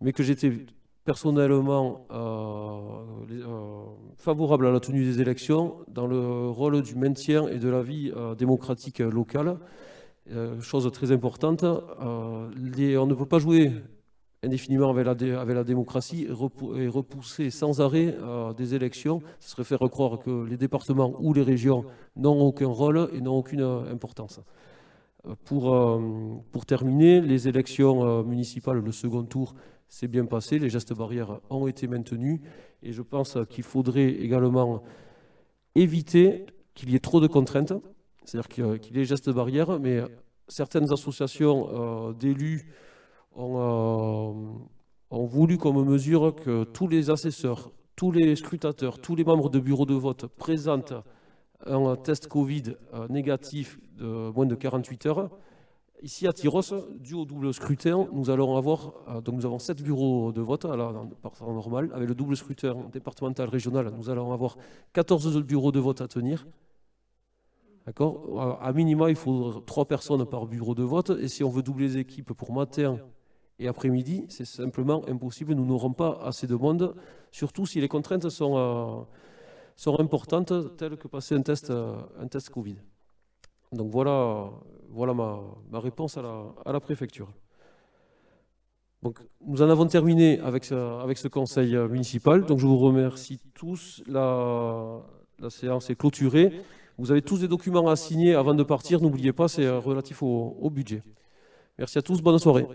[SPEAKER 1] mais que j'étais personnellement favorable à la tenue des élections dans le rôle du maintien et de la vie démocratique locale. Chose très importante, on ne peut pas jouer indéfiniment avec la démocratie et repousser sans arrêt des élections. Ce serait faire croire que les départements ou les régions n'ont aucun rôle et n'ont aucune importance. Pour terminer, les élections municipales, le second tour s'est bien passé, les gestes barrières ont été maintenus et je pense qu'il faudrait également éviter qu'il y ait trop de contraintes, c'est-à-dire qu'il y ait gestes barrières, mais certaines associations d'élus ont voulu comme mesure que tous les assesseurs, tous les scrutateurs, tous les membres de bureaux de vote présentent un test Covid négatif de moins de 48 heures Ici à Tyros, dû au double scrutin, nous allons avoir, donc nous avons 7 bureaux de vote par temps normal. Avec le double scrutin départemental, régional, nous allons avoir 14 bureaux de vote à tenir. D'accord ? À minima, il faut 3 personnes par bureau de vote. Et si on veut doubler les équipes pour matin et après-midi, c'est simplement impossible. Nous n'aurons pas assez de monde, surtout si les contraintes sont importantes, telles que passer un test Covid. Donc voilà ma réponse à la préfecture. Donc, nous en avons terminé avec ce conseil municipal. Donc je vous remercie tous. La séance est clôturée. Vous avez tous des documents à signer avant de partir. N'oubliez pas, c'est relatif au budget. Merci à tous. Bonne soirée.